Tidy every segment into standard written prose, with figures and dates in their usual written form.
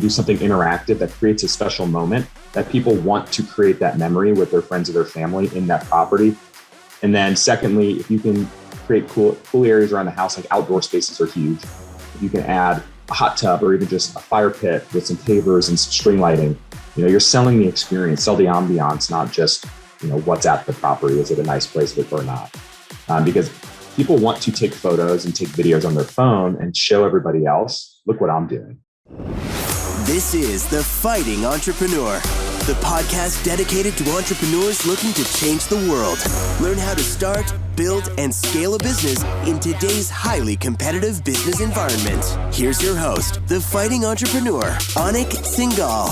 could do something interactive that creates a special moment that people want to create that memory with their friends or their family in that property. And then secondly, if you can create cool areas around the house, like outdoor spaces are huge. If you can add a hot tub or even just a fire pit with some pavers and some string lighting, you're selling the experience, sell the ambiance, not just, what's at the property. Is it a nice place or not? Because people want to take photos and take videos on their phone and show everybody else, look what I'm doing. This is The Fighting Entrepreneur, the podcast dedicated to entrepreneurs looking to change the world. Learn how to start, build, and scale a business in today's highly competitive business environment. Here's your host, The Fighting Entrepreneur, Anik Singal.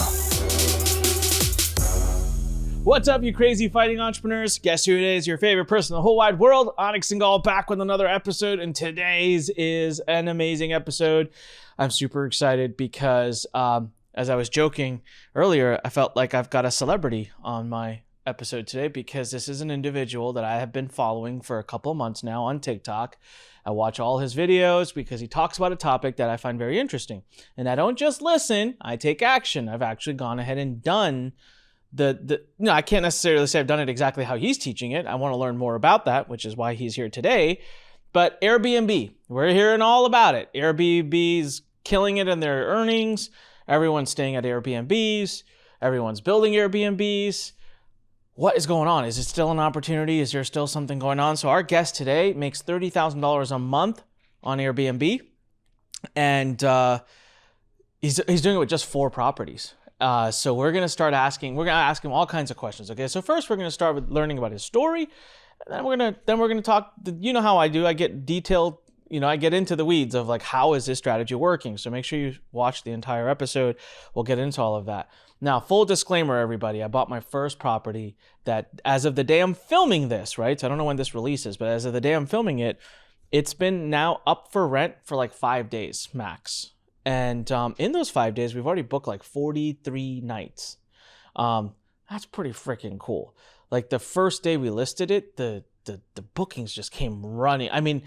What's up, you crazy fighting entrepreneurs? Guess who it is? Your favorite person in the whole wide world, Anik Singal, back with another episode, and today's is an amazing episode. I'm super excited because, as I was joking earlier, I felt like I've got a celebrity on my episode today because this is an individual that I have been following for a couple of months now on TikTok. I watch all his videos because he talks about a topic that I find very interesting. And I don't just listen, I take action. I've actually gone ahead and done I can't necessarily say I've done it exactly how he's teaching it. I want to learn more about that, which is why he's here today. But Airbnb, we're hearing all about it. Airbnb's killing it in their earnings. Everyone's staying at Airbnbs. Everyone's building Airbnbs. What is going on? Is it still an opportunity? Is there still something going on? So our guest today makes $30,000 a month on Airbnb. And he's doing it with just 4 properties. So we're going to ask him all kinds of questions. Okay. So first we're going to start with learning about his story. And then we're going to talk, you know how I do. I get detailed, I get into the weeds of like, how is this strategy working? So make sure you watch the entire episode. We'll get into all of that. Now, full disclaimer, everybody, I bought my first property that as of the day I'm filming this, right? So I don't know when this releases, but as of the day I'm filming it, it's been now up for rent for like 5 days max. And in those 5 days, we've already booked like 43 nights. That's pretty freaking cool. Like the first day we listed it, the bookings just came running. I mean,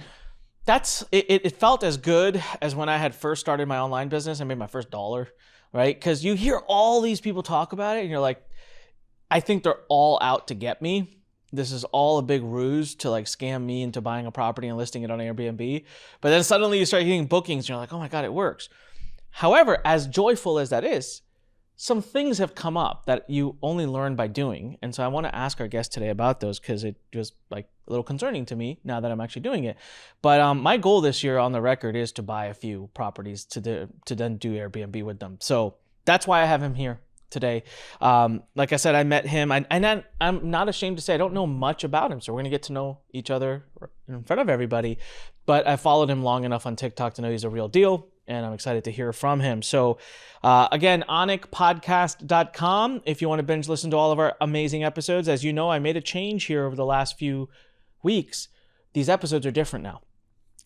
it felt as good as when I had first started my online business. I made my first $1, right? Because you hear all these people talk about it and you're like, I think they're all out to get me. This is all a big ruse to like scam me into buying a property and listing it on Airbnb. But then suddenly you start getting bookings and you're like, oh my God, it works. However, as joyful as that is, some things have come up that you only learn by doing. And so I want to ask our guest today about those because it was like a little concerning to me now that I'm actually doing it. But my goal this year on the record is to buy a few properties to then do Airbnb with them. So that's why I have him here today. Like I said, I met him. I'm not ashamed to say I don't know much about him. So we're going to get to know each other in front of everybody. But I followed him long enough on TikTok to know he's a real deal. And I'm excited to hear from him. So again, anikpodcast.com. If you want to binge listen to all of our amazing episodes. As you know, I made a change here over the last few weeks. These episodes are different now.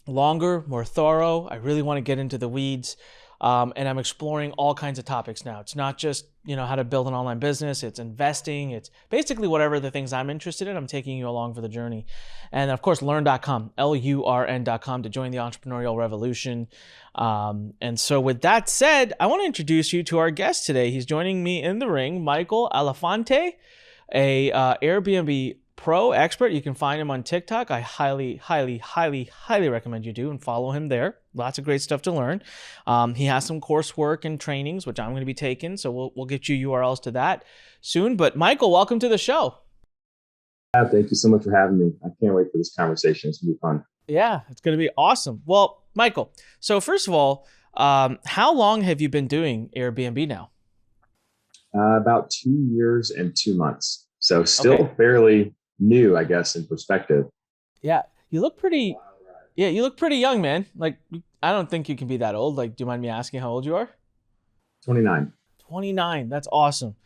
Longer, more thorough. I really want to get into the weeds. And I'm exploring all kinds of topics now. It's not just, how to build an online business. It's investing. It's basically whatever the things I'm interested in. I'm taking you along for the journey. And of course, Lurn.com, Lurn.com to join the entrepreneurial revolution. And so with that said, I want to introduce you to our guest today. He's joining me in the ring, Michael Elefante, a Airbnb pro expert. You can find him on TikTok. I highly, highly, highly, highly recommend you do and follow him there. Lots of great stuff to learn. He has some coursework and trainings, which I'm going to be taking. So we'll get you URLs to that soon. But Michael, welcome to the show. Thank you so much for having me. I can't wait for this conversation. It's going to be fun. Yeah, it's going to be awesome. Well, Michael, so first of all, how long have you been doing Airbnb now? About 2 years and 2 months. So still fairly new, I guess, in perspective. Yeah, you look pretty. Yeah, you look pretty young, man. Like, I don't think you can be that old. Like, do you mind me asking how old you are? 29. 29. That's awesome.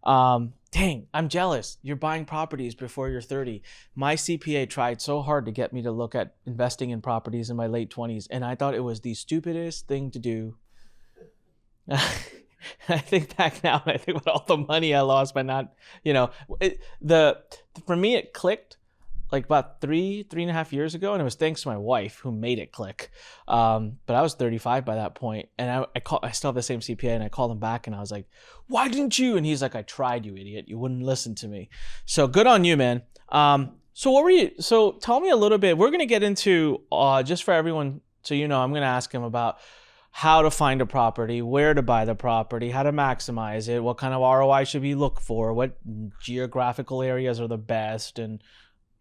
Dang, I'm jealous. You're buying properties before you're 30. My CPA tried so hard to get me to look at investing in properties in my late 20s, and I thought it was the stupidest thing to do. I think back now, and I think about all the money I lost by not, for me, it clicked like about 3.5 years ago, and it was thanks to my wife who made it click. But I was 35 by that point, and I still have the same CPA, and I called him back, and I was like, "Why didn't you?" And he's like, "I tried, you idiot. You wouldn't listen to me." So good on you, man. So tell me a little bit. We're gonna get into just for everyone, so I'm gonna ask him about how to find a property, where to buy the property, how to maximize it, what kind of ROI should we look for, what geographical areas are the best, and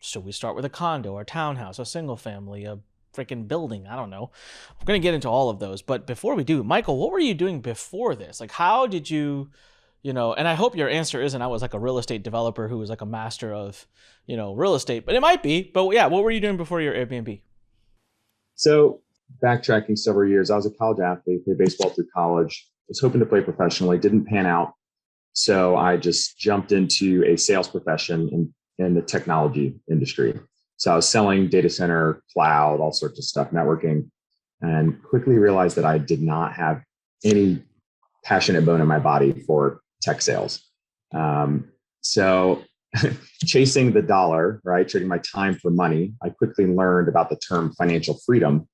should we start with a condo, a townhouse, a single family, a freaking building? I don't know. We're going to get into all of those. But before we do, Michael, what were you doing before this? Like, how did you, and I hope your answer isn't I was like a real estate developer who was like a master of, real estate, but it might be. But yeah, what were you doing before your Airbnb? So backtracking several years, I was a college athlete, played baseball through college, was hoping to play professionally, didn't pan out. So I just jumped into a sales profession in the technology industry. So I was selling data center, cloud, all sorts of stuff, networking, and quickly realized that I did not have any passionate bone in my body for tech sales. So chasing the dollar, right, trading my time for money, I quickly learned about the term financial freedom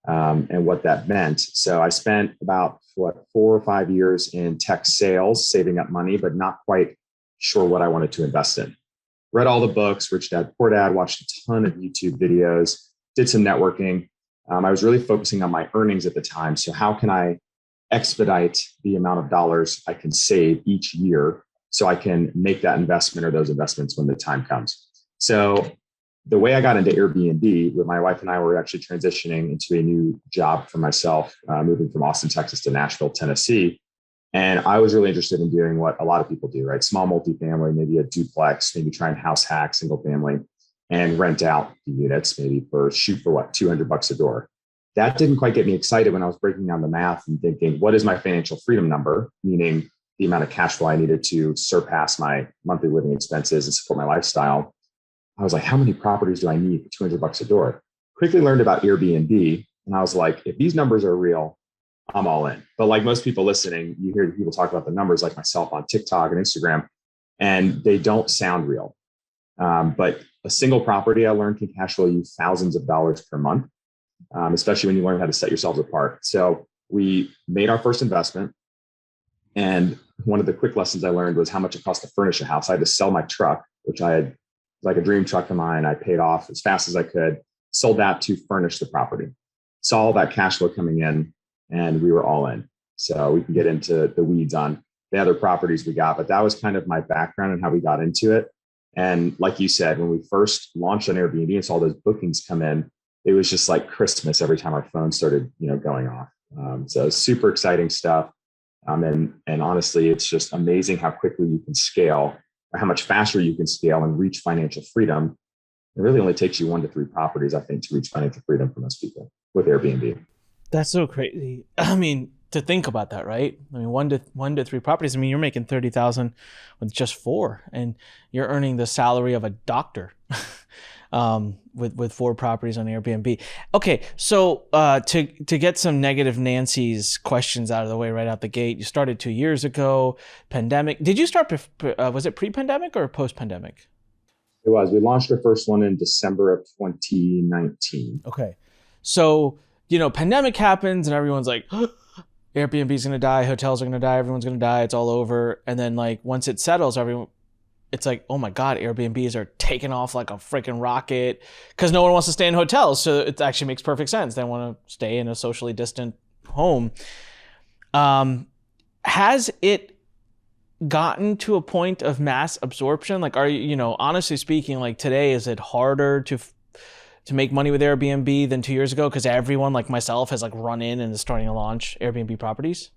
and what that meant. So I spent about 4 or 5 years in tech sales, saving up money, but not quite sure what I wanted to invest in. Read all the books, Rich Dad, Poor Dad, watched a ton of YouTube videos, did some networking. I was really focusing on my earnings at the time. So how can I expedite the amount of dollars I can save each year so I can make that investment or those investments when the time comes? So the way I got into Airbnb, with my wife and I were actually transitioning into a new job for myself, moving from Austin, Texas to Nashville, Tennessee. And I was really interested in doing what a lot of people do, right? Small multifamily, maybe a duplex, maybe try and house hack single family and rent out the units, maybe shoot for what, $200 a door. That didn't quite get me excited when I was breaking down the math and thinking, what is my financial freedom number? Meaning the amount of cash flow I needed to surpass my monthly living expenses and support my lifestyle. I was like, how many properties do I need for $200 a door? Quickly learned about Airbnb. And I was like, if these numbers are real, I'm all in. But like most people listening, you hear people talk about the numbers like myself on TikTok and Instagram, and they don't sound real. But a single property, I learned, can cash flow you thousands of dollars per month, especially when you learn how to set yourselves apart. So we made our first investment. And one of the quick lessons I learned was how much it cost to furnish a house. I had to sell my truck, which I had like a dream truck of mine. I paid off as fast as I could, sold that to furnish the property. Saw all that cash flow coming in, and we were all in. So we can get into the weeds on the other properties we got, but that was kind of my background and how we got into it. And like you said, when we first launched on Airbnb and saw those bookings come in, it was just like Christmas every time our phone started, going off. So super exciting stuff. And honestly, it's just amazing how quickly you can scale, or how much faster you can scale and reach financial freedom. It really only takes you 1 to 3 properties, I think, to reach financial freedom for most people with Airbnb. That's so crazy. I mean, to think about that, right? I mean, 1 to 3 properties. I mean, you're making $30,000 with just 4, and you're earning the salary of a doctor with 4 properties on Airbnb. Okay, so to get some negative Nancy's questions out of the way right out the gate, you started 2 years ago. Pandemic. Did you start? Was it pre-pandemic or post-pandemic? It was. We launched our first one in December of 2019. Okay, so pandemic happens and everyone's like, Airbnb's going to die, hotels are going to die, everyone's going to die, it's all over. And then like once it settles, it's like, oh my God, Airbnbs are taking off like a freaking rocket because no one wants to stay in hotels. So it actually makes perfect sense. They want to stay in a socially distant home. Has it gotten to a point of mass absorption? Like, are you, honestly speaking, like today, is it harder to make money with Airbnb than 2 years ago? Because everyone like myself has like run in and is starting to launch Airbnb properties.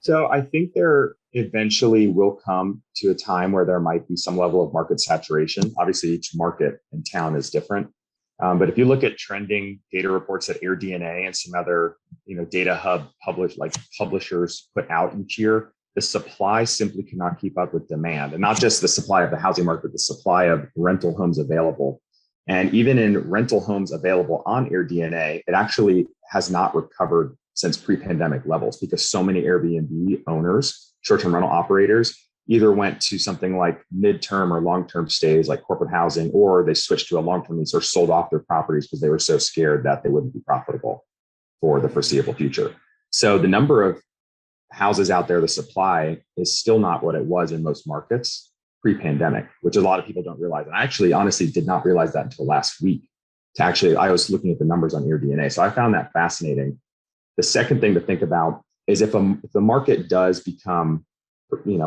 So I think there eventually will come to a time where there might be some level of market saturation. Obviously, each market and town is different. But if you look at trending data reports that AirDNA and some other, data hub publishers put out each year, the supply simply cannot keep up with demand. And not just the supply of the housing market, but the supply of rental homes available. And even in rental homes available on AirDNA, it actually has not recovered since pre-pandemic levels because so many Airbnb owners, short-term rental operators, either went to something like midterm or long-term stays like corporate housing, or they switched to a long-term lease or sold off their properties because they were so scared that they wouldn't be profitable for the foreseeable future. So the number of houses out there, the supply is still not what it was in most markets pre-pandemic, which a lot of people don't realize. And I actually honestly did not realize that until last week. I was looking at the numbers on AirBnb. So I found that fascinating. The second thing to think about is if the market does become,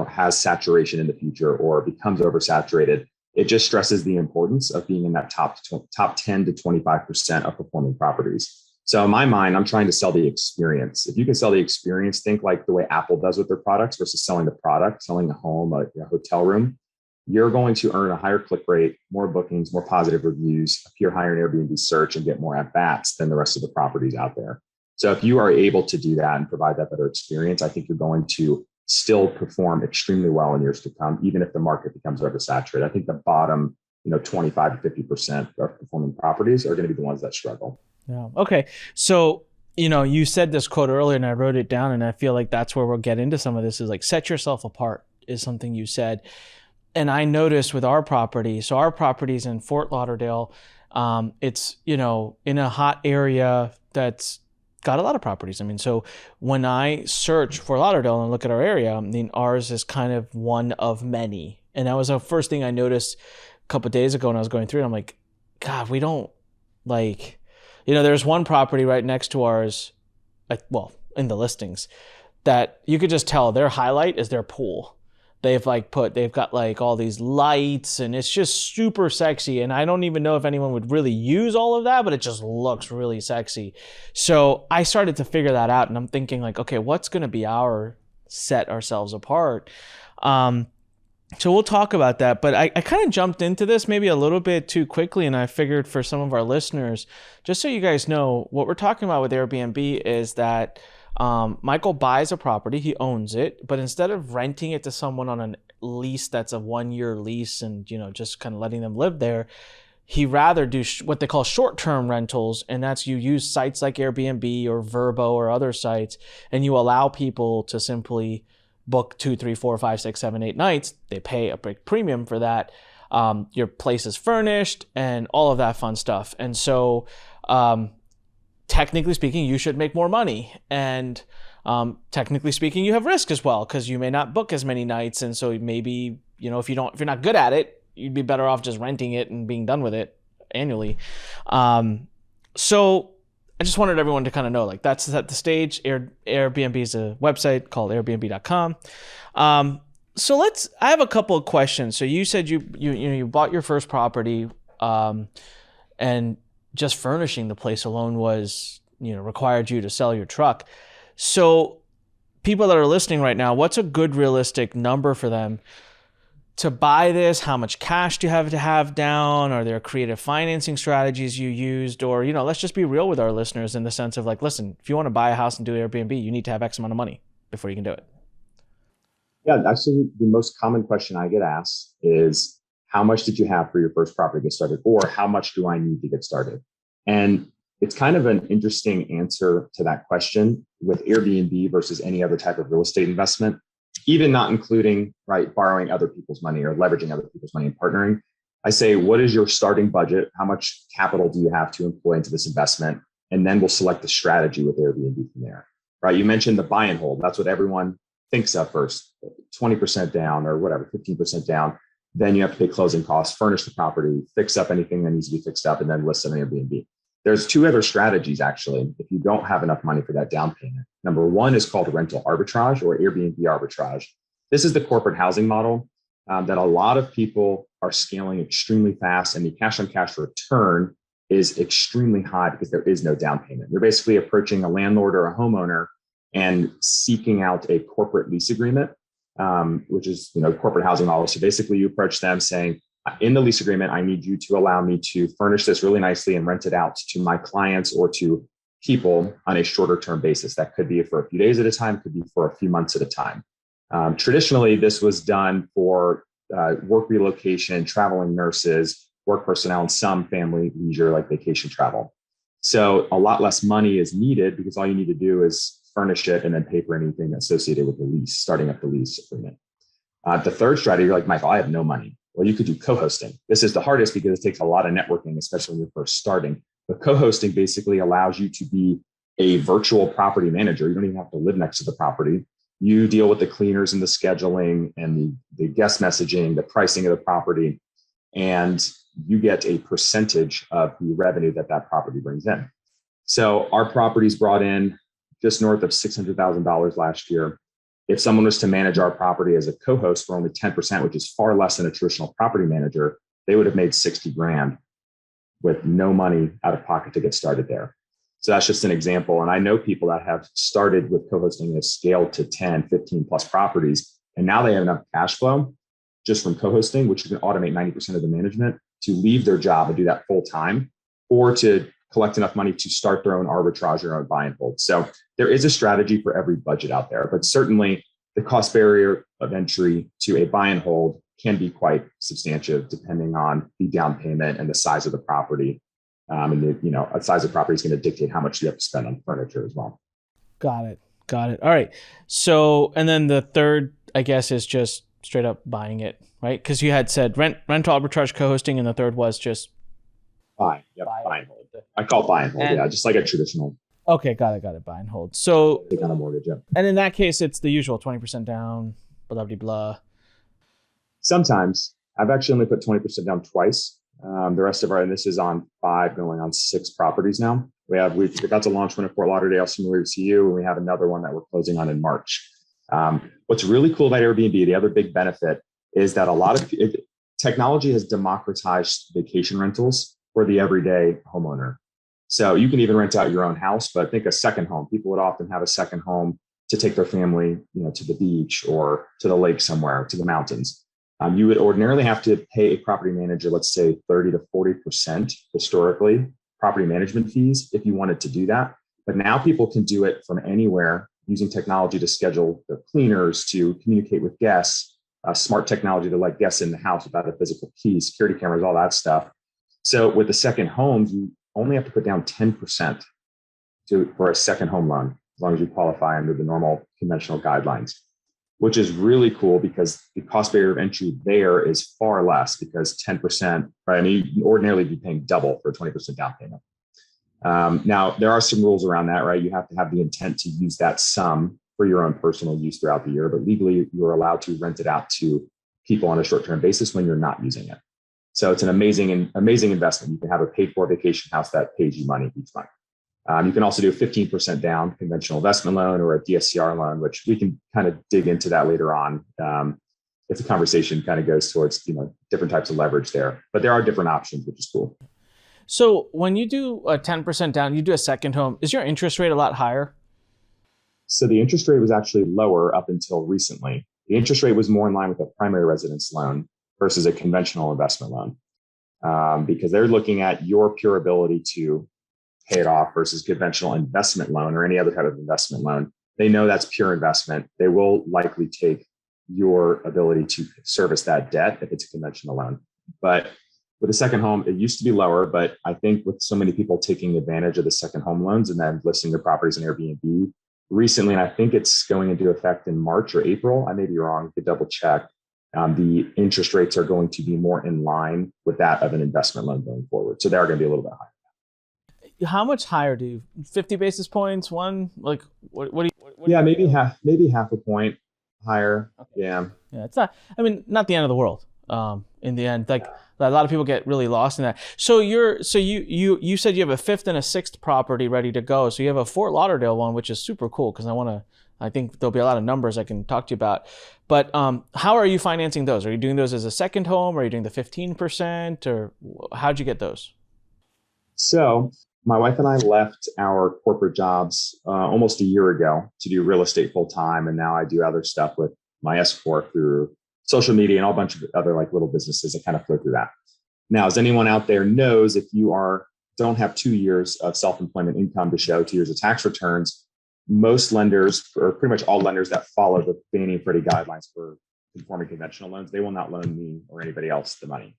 has saturation in the future or becomes oversaturated, it just stresses the importance of being in that top 10 to 25% of performing properties. So in my mind, I'm trying to sell the experience. If you can sell the experience, think like the way Apple does with their products versus selling the product, selling a home, a hotel room, you're going to earn a higher click rate, more bookings, more positive reviews, appear higher in Airbnb search, and get more at-bats than the rest of the properties out there. So if you are able to do that and provide that better experience, I think you're going to still perform extremely well in years to come, even if the market becomes oversaturated. I think the bottom, 25 to 50% of performing properties are going to be the ones that struggle. Yeah. Okay. So, you said this quote earlier and I wrote it down, and I feel like that's where we'll get into some of this is like set yourself apart is something you said. And I noticed with our property, so our property's in Fort Lauderdale. It's, in a hot area that's got a lot of properties. I mean, so when I search Fort Lauderdale and look at our area, ours is kind of one of many. And that was the first thing I noticed a couple of days ago when I was going through it. I'm like, God, we don't there's one property right next to ours, in the listings, that you could just tell their highlight is their pool. They've got like all these lights and it's just super sexy. And I don't even know if anyone would really use all of that, but it just looks really sexy. So I started to figure that out and I'm thinking like, okay, what's going to be our set ourselves apart? So we'll talk about that, but I kind of jumped into this maybe a little bit too quickly, and I figured for some of our listeners, just so you guys know, what we're talking about with Airbnb is that Michael buys a property, he owns it, but instead of renting it to someone on a lease that's a 1-year lease and, just kind of letting them live there, he rather do what they call short-term rentals, and that's you use sites like Airbnb or Vrbo or other sites, and you allow people to simply book 2, 3, 4, 5, 6, 7, 8 nights. They pay a big premium for that. Your place is furnished and all of that fun stuff. And so technically speaking, you should make more money. And technically speaking, you have risk as well because you may not book as many nights. And so maybe, if you're not good at it, you'd be better off just renting it and being done with it annually. So I just wanted everyone to kind of know, like, that's at the stage. Airbnb is a website called airbnb.com. So I have a couple of questions. So you said you bought your first property, and just furnishing the place alone was, required you to sell your truck. So people that are listening right now, what's a good realistic number for them to buy this? How much cash do you have to have down? Are there creative financing strategies you used? Or, let's just be real with our listeners in the sense of like, listen, if you want to buy a house and do Airbnb, you need to have X amount of money before you can do it. Yeah, actually, the most common question I get asked is, how much did you have for your first property to get started? Or how much do I need to get started? And it's kind of an interesting answer to that question with Airbnb versus any other type of real estate investment. Even not including, borrowing other people's money or leveraging other people's money and partnering. I say, what is your starting budget? How much capital do you have to employ into this investment? And then we'll select the strategy with Airbnb from there, You mentioned the buy and hold. That's what everyone thinks of first, 20% down or whatever, 15% down. Then you have to pay closing costs, furnish the property, fix up anything that needs to be fixed up, and then list it on Airbnb. There's 2 other strategies, actually, if you don't have enough money for that down payment. Number 1 is called rental arbitrage or Airbnb arbitrage. This is the corporate housing model that a lot of people are scaling extremely fast, and the cash on cash return is extremely high because there is no down payment. You're basically approaching a landlord or a homeowner and seeking out a corporate lease agreement, which is corporate housing model. So basically you approach them saying, in the lease agreement, I need you to allow me to furnish this really nicely and rent it out to my clients or to people on a shorter term basis. That could be for a few days at a time, could be for a few months at a time. Traditionally, this was done for work relocation, traveling nurses, work personnel, and some family leisure like vacation travel. So a lot less money is needed because all you need to do is furnish it and then pay for anything associated with the lease, starting up the lease agreement. The third strategy, you're like, Michael, I have no money. Well, you could do co-hosting. This is the hardest because it takes a lot of networking, especially when you're first starting. But co-hosting basically allows you to be a virtual property manager. You don't even have to live next to the property. You deal with the cleaners and the scheduling and the guest messaging, the pricing of the property, and you get a percentage of the revenue that property brings in. So our properties brought in just north of $600,000 last year. If someone was to manage our property as a co-host for only 10%, which is far less than a traditional property manager, they would have made 60 grand with no money out of pocket to get started there. So that's just an example. And I know people that have started with co-hosting and have scaled to 10, 15 plus properties. And now they have enough cash flow just from co-hosting, which you can automate 90% of the management, to leave their job and do that full time, or to collect enough money to start their own arbitrage or own buy and hold. So there is a strategy for every budget out there, but certainly the cost barrier of entry to a buy and hold can be quite substantial depending on the down payment and the size of the property. And a size of property is going to dictate how much you have to spend on furniture as well. Got it. All right. So, and then the third, I guess, is just straight up buying it, right? Because you had said rental arbitrage co-hosting, and the third was just buy. Yep, buy and hold. I call it buy and hold. Just like a traditional. Okay, got it. Buy and hold. So take on a mortgage. Yep. And in that case, it's the usual 20% down, blah blah blah. Sometimes I've actually only put 20% down twice. The rest of and this is on 5 going on 6 properties now. We've got to launch one in Fort Lauderdale, similar to you, and we have another one that we're closing on in March. What's really cool about Airbnb, the other big benefit, is that a lot of technology has democratized vacation rentals for the everyday homeowner. So you can even rent out your own house, but think a second home. People would often have a second home to take their family, to the beach or to the lake somewhere, to the mountains. You would ordinarily have to pay a property manager, let's say 30 to 40% historically, property management fees if you wanted to do that. But now people can do it from anywhere using technology to schedule their cleaners, to communicate with guests, smart technology to let guests in the house without a physical key, security cameras, all that stuff. So with the second homes, you only have to put down 10% for a second home loan, as long as you qualify under the normal conventional guidelines, which is really cool because the cost barrier of entry there is far less, because 10%, right? I mean, you ordinarily be paying double for a 20% down payment. Now, there are some rules around that, right? You have to have the intent to use that sum for your own personal use throughout the year, but legally you are allowed to rent it out to people on a short-term basis when you're not using it. So it's an amazing investment. You can have a paid-for vacation house that pays you money each month. You can also do a 15% down conventional investment loan or a DSCR loan, which we can kind of dig into that later on if the conversation kind of goes towards different types of leverage there. But there are different options, which is cool. So when you do a 10% down, you do a second home, is your interest rate a lot higher? So the interest rate was actually lower up until recently. The interest rate was more in line with a primary residence loan versus a conventional investment loan, because they're looking at your pure ability to pay it off versus conventional investment loan or any other type of investment loan. They know that's pure investment. They will likely take your ability to service that debt if it's a conventional loan. But with a second home, it used to be lower, but I think with so many people taking advantage of the second home loans and then listing their properties on Airbnb recently, and I think it's going into effect in March or April, I may be wrong, to double check, the interest rates are going to be more in line with that of an investment loan going forward. So they are going to be a little bit higher. How much higher do you, 50 basis points, one, like what do you? Maybe half a point higher. Okay. Yeah. It's not the end of the world. In the end, like a lot of people get really lost in that. So you said you have a 5th and a 6th property ready to go. So you have a Fort Lauderdale one, which is super cool because I think there'll be a lot of numbers I can talk to you about. But how are you financing those? Are you doing those as a second home? Or are you doing the 15%? Or how'd you get those? So my wife and I left our corporate jobs almost a year ago to do real estate full time. And now I do other stuff with my S Corp through social media and a bunch of other like little businesses that kind of flow through that. Now, as anyone out there knows, if you don't have 2 years of self-employment income to show, 2 years of tax returns, most lenders, or pretty much all lenders that follow the Fannie and Freddie guidelines for conforming conventional loans, they will not loan me or anybody else the money.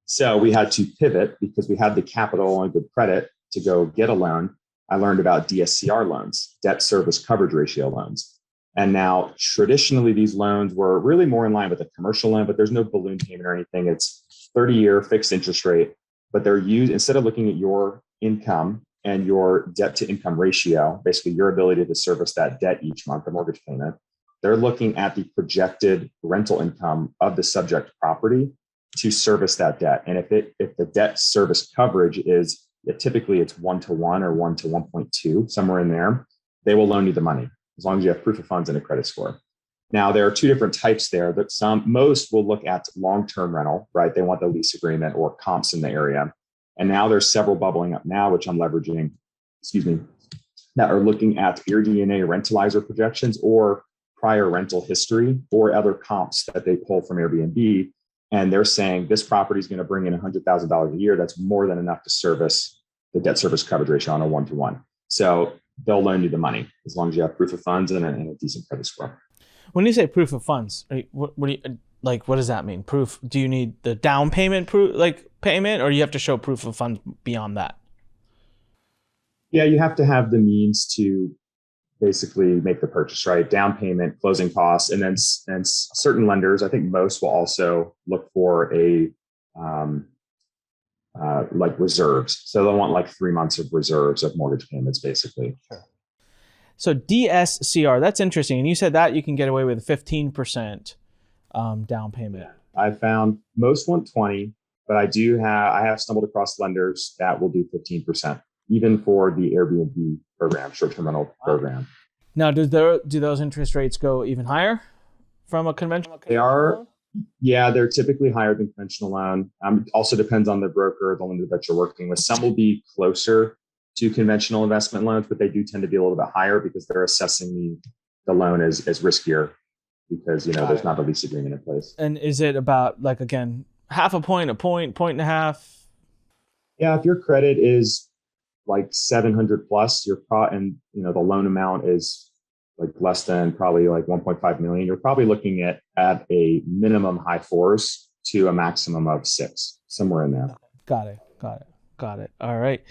So we had to pivot because we had the capital and good credit to go get a loan. I learned about DSCR loans, debt service coverage ratio loans. And now traditionally these loans were really more in line with a commercial loan, but there's no balloon payment or anything. It's 30-year fixed interest rate, but they're used, instead of looking at your income and your debt to income ratio, basically your ability to service that debt each month, the mortgage payment, they're looking at the projected rental income of the subject property to service that debt. And if the debt service coverage is, typically it's 1-to-1 or 1-to-1.2, somewhere in there, they will loan you the money as long as you have proof of funds and a credit score. Now, there are two different types there, but most will look at long-term rental, right? They want the lease agreement or comps in the area. And now there's several bubbling up now, which I'm leveraging, that are looking at AirDNA rentalizer projections or prior rental history or other comps that they pull from Airbnb. And they're saying this property is going to bring in $100,000 a year. That's more than enough to service the debt service coverage ratio on a 1-to-1. So they'll loan you the money as long as you have proof of funds and a decent credit score. When you say proof of funds, what do you, like, what does that mean? Proof? Do you need the down payment payment, or you have to show proof of funds beyond that? Yeah, you have to have the means to basically make the purchase, right? Down payment, closing costs, and then certain lenders, I think most will also look for like reserves. So they'll want like 3 months of reserves of mortgage payments, basically. Sure. So DSCR, that's interesting. And you said that you can get away with 15% down payment. Yeah. I found most want 20, but I have stumbled across lenders that will do 15%, even for the Airbnb program, short-term rental program. Now, do those interest rates go even higher from a conventional? They are. Yeah, they're typically higher than conventional loan. Also depends on the broker, the lender that you're working with. Some will be closer to conventional investment loans, but they do tend to be a little bit higher because they're assessing the loan as riskier because, there's not a lease agreement in place. And is it about, like, again, half a point and a half? Yeah, if your credit is like 700 plus, the loan amount is like less than probably like 1.5 million, you're probably looking at a minimum high 4s to a maximum of 6, somewhere in there. Got it. All right.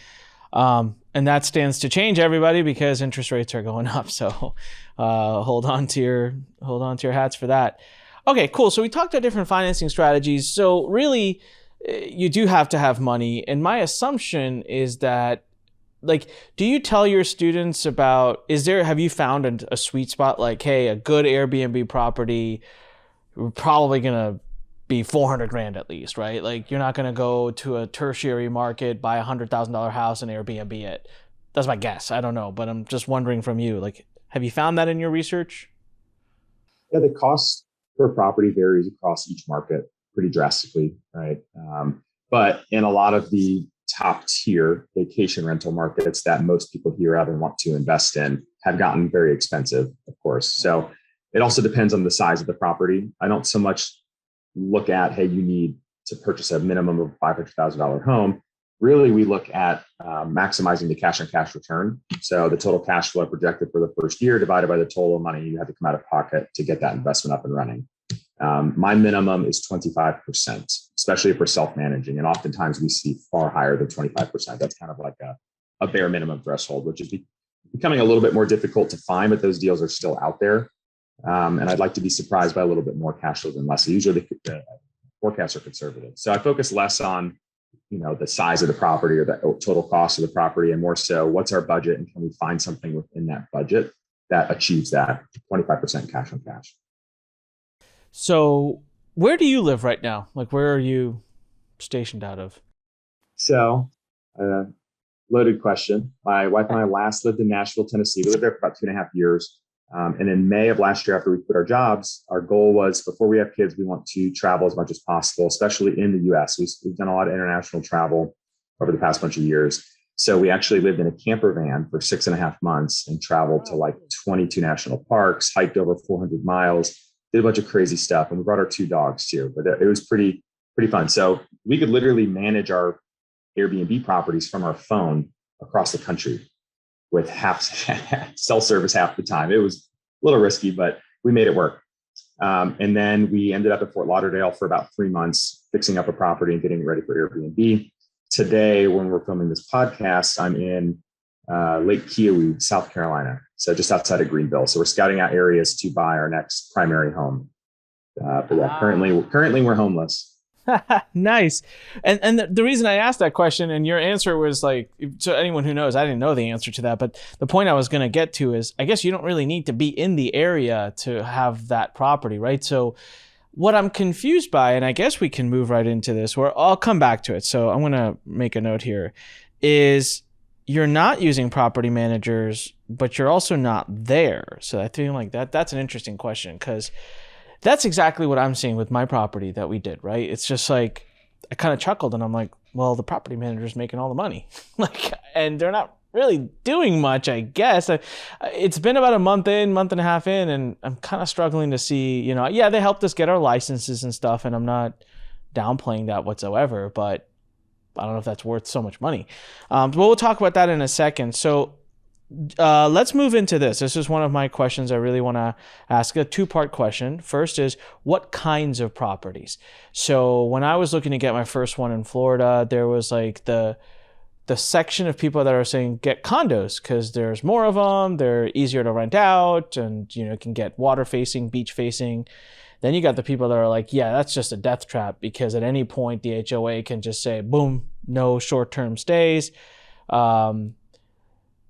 And that stands to change, everybody, because interest rates are going up. So hold on to your hats for that. Okay, cool. So we talked about different financing strategies. So really, you do have to have money. And my assumption is that, like, do you tell your students about, have you found a sweet spot? Like, hey, a good Airbnb property, we're probably going to be $400,000 at least, right? Like, you're not going to go to a tertiary market, buy $100,000 house and Airbnb it. That's my guess. I don't know, but I'm just wondering from you, like, have you found that in your research? Yeah, the cost per property varies across each market pretty drastically, right? But in a lot of the top tier vacation rental markets that most people here out and want to invest in have gotten very expensive, of course. So it also depends on the size of the property. I don't so much look at, hey, you need to purchase a minimum of $500,000 home. Really, we look at maximizing the cash on cash return. So the total cash flow projected for the first year divided by the total money you have to come out of pocket to get that investment up and running. My minimum is 25%, especially for self-managing. And oftentimes we see far higher than 25%. That's kind of like a bare minimum threshold, which is becoming a little bit more difficult to find, but those deals are still out there. And I'd like to be surprised by a little bit more cash flow than less. So usually the forecasts are conservative. So I focus less on, the size of the property or the total cost of the property, and more so what's our budget and can we find something within that budget that achieves that 25% cash on cash. So where do you live right now? Like, where are you stationed out of? So, loaded question. My wife and I last lived in Nashville, Tennessee. We lived there for about 2.5 years. And in May of last year, after we quit our jobs, our goal was, before we have kids, we want to travel as much as possible, especially in the US. We've done a lot of international travel over the past bunch of years. So we actually lived in a camper van for 6.5 months and traveled to like 22 national parks, hiked over 400 miles, did a bunch of crazy stuff. And we brought our 2 dogs too, but it was pretty fun. So we could literally manage our Airbnb properties from our phone across the country with half cell service half the time. It was a little risky, but we made it work. And then we ended up at Fort Lauderdale for about 3 months, fixing up a property and getting ready for Airbnb. Today, when we're filming this podcast, I'm in Lake Kiowee, South Carolina. So just outside of Greenville. So we're scouting out areas to buy our next primary home. But yeah, currently we're homeless. Nice. And the reason I asked that question and your answer was like, to anyone who knows, I didn't know the answer to that, but the point I was going to get to is I guess you don't really need to be in the area to have that property, right? So what I'm confused by, and I guess we can move right into this, where I'll come back to it. So I'm going to make a note here, is you're not using property managers, but you're also not there. So I feel like that's an interesting question, because that's exactly what I'm seeing with my property that we did, right? It's just like, I kind of chuckled and I'm like, well, the property manager's making all the money. And they're not really doing much, I guess. It's been about a month and a half in, and I'm kind of struggling to see, yeah, they helped us get our licenses and stuff, and I'm not downplaying that whatsoever, but I don't know if that's worth so much money. But we'll talk about that in a second. So let's move into this. This is one of my questions I really want to ask, a two-part question. First is, what kinds of properties? So when I was looking to get my first one in Florida, there was like the section of people that are saying get condos because there's more of them, they're easier to rent out, and can get water facing, beach facing. Then you got the people that are like, yeah, that's just a death trap because at any point the HOA can just say, boom, no short-term stays.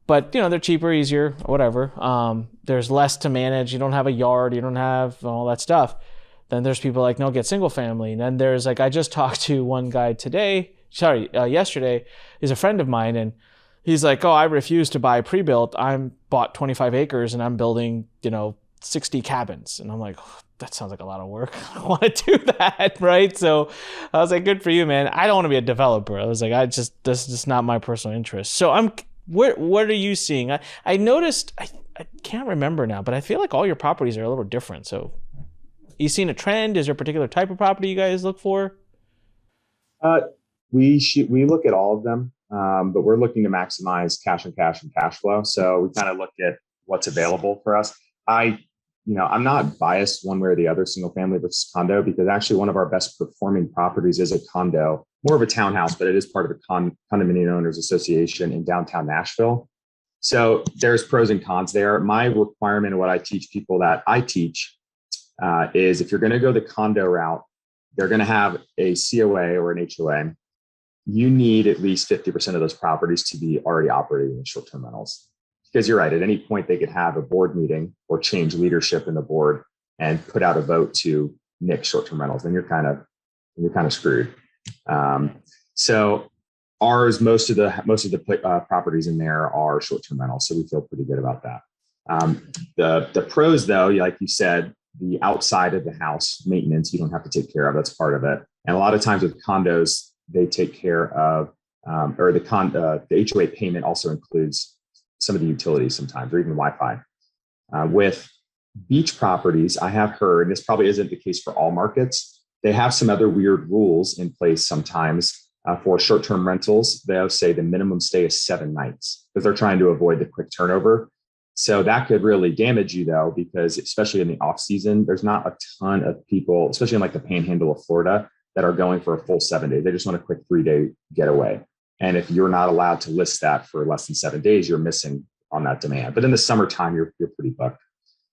But they're cheaper, easier, whatever. There's less to manage. You don't have a yard. You don't have all that stuff. Then there's people like, no, get single family. And then there's like, I just talked to one guy yesterday. He's a friend of mine, and he's like, oh, I refuse to buy pre-built. I'm bought 25 acres and I'm building, 60 cabins. And I'm like, oh, that sounds like a lot of work. I don't want to do that, right? So I was like, good for you, man. I don't want to be a developer. I was like, this is just not my personal interest. So what are you seeing? I noticed, I can't remember now, but I feel like all your properties are a little different. So you seen a trend? Is there a particular type of property you guys look for? We look at all of them, but we're looking to maximize cash and cash flow. So we kind of look at what's available for us. I'm not biased one way or the other, single family versus condo, because actually one of our best performing properties is a condo, more of a townhouse, but it is part of a condominium owners association in downtown Nashville. So there's pros and cons there. My requirement and what I teach people that I teach is if you're going to go the condo route, they're going to have a COA or an HOA. You need at least 50% of those properties to be already operating in short-term rentals. Because you're right, at any point they could have a board meeting or change leadership in the board and put out a vote to nix short-term rentals. Then you're kind of screwed. So ours, most of the properties in there are short-term rentals, so we feel pretty good about that. The pros, though, like you said, the outside of the house maintenance you don't have to take care of. That's part of it. And a lot of times with condos, they take care of, or the HOA payment also includes some of the utilities sometimes, or even Wi-Fi. With beach properties, I have heard, and this probably isn't the case for all markets, they have some other weird rules in place sometimes for short-term rentals. They'll say the minimum stay is 7 nights because they're trying to avoid the quick turnover. So that could really damage you, though, because especially in the off season, there's not a ton of people, especially in like the panhandle of Florida, that are going for a full 7 days. They just want a quick 3-day getaway. And if you're not allowed to list that for less than 7 days, you're missing on that demand. But in the summertime, you're pretty booked.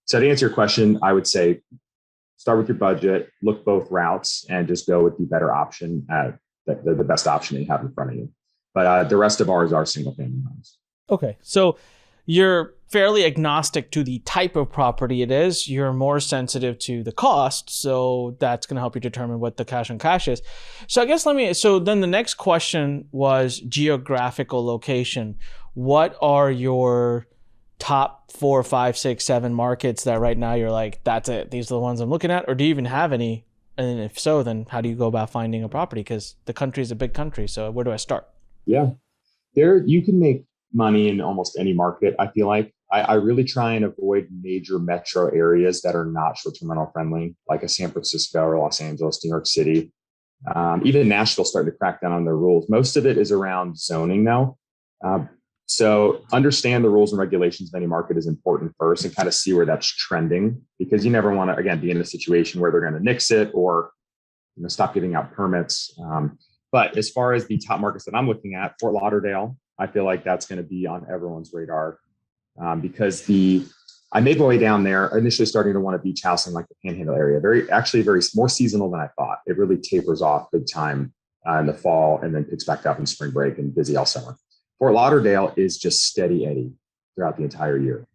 So to answer your question, I would say start with your budget, look both routes, and just go with the better option, the best option that you have in front of you. But the rest of ours are single family homes. Okay. So you're fairly agnostic to the type of property it is. You're more sensitive to the cost. So that's going to help you determine what the cash on cash is. So I guess so then the next question was geographical location. What are your top 4, 5, 6, 7 markets that right now you're like, that's it, these are the ones I'm looking at? Or do you even have any? And if so, then how do you go about finding a property? Because the country is a big country. So where do I start? Yeah, you can make money in almost any market. I feel like I really try and avoid major metro areas that are not short-term rental friendly, like a San Francisco or Los Angeles, New York City. Even Nashville starting to crack down on their rules. Most of it is around zoning now. So understand the rules and regulations of any market is important first, and kind of see where that's trending, because you never want to, again, be in a situation where they're going to nix it or stop giving out permits. But as far as the top markets that I'm looking at, Fort Lauderdale, I feel like that's going to be on everyone's radar because I made my way down there, initially starting to want a beach house in like the Panhandle area. Very more seasonal than I thought. It really tapers off big time in the fall and then picks back up in spring break and busy all summer. Fort Lauderdale is just steady Eddie throughout the entire year.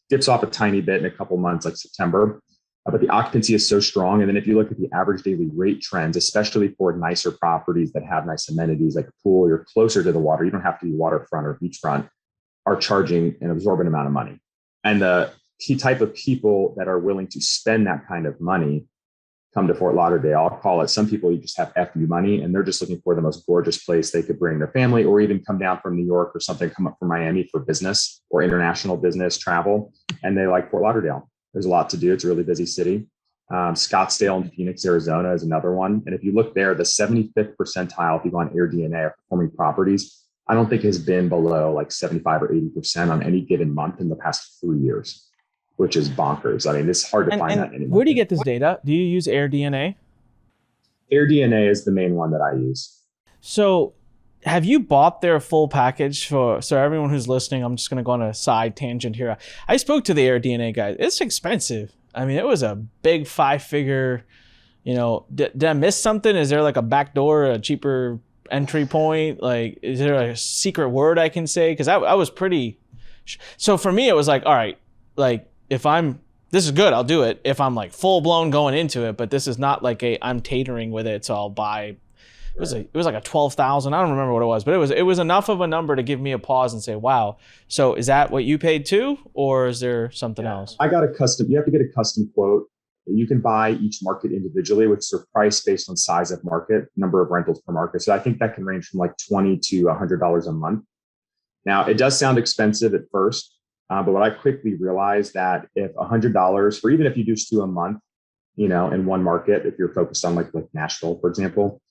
Dips off a tiny bit in a couple months like September, but the occupancy is so strong. And then if you look at the average daily rate trends, especially for nicer properties that have nice amenities like a pool, you're closer to the water, you don't have to be waterfront or beachfront, are charging an absorbent amount of money. And the key type of people that are willing to spend that kind of money come to Fort Lauderdale. I'll call it, some people you just have FU money and they're just looking for the most gorgeous place they could bring their family, or even come down from New York or something, come up from Miami for business or international business travel. And they like Fort Lauderdale. There's a lot to do. It's a really busy city. Scottsdale and Phoenix, Arizona is another one. And if you look there, the 75th percentile, if you go on AirDNA of performing properties, I don't think has been below like 75 or 80% on any given month in the past 3 years, which is bonkers. I mean, it's hard to find that anymore. Where do you get this data? Do you use AirDNA? AirDNA is the main one that I use. So have you bought their full package so everyone who's listening, I'm just going to go on a side tangent here. I spoke to the AirDNA guys. It's expensive. I mean, it was a big 5-figure, did I miss something? Is there like a back door, a cheaper entry point? Like, is there a secret word I can say? Because I was pretty, so for me, it was like, all right, like this is good, I'll do it. If I'm like full blown going into it, but this is not like I'm tatering with it. So I'll buy, it was like a 12,000. I don't remember what it was, but it was enough of a number to give me a pause and say, wow. So is that what you paid too? Or is there something else? You have to get a custom quote. You can buy each market individually, which is priced based on size of market, number of rentals per market. So I think that can range from like $20 to $100 a month. Now it does sound expensive at first, but what I quickly realized that if $100, or even if you just do a month, in one market, if you're focused on like Nashville, for example,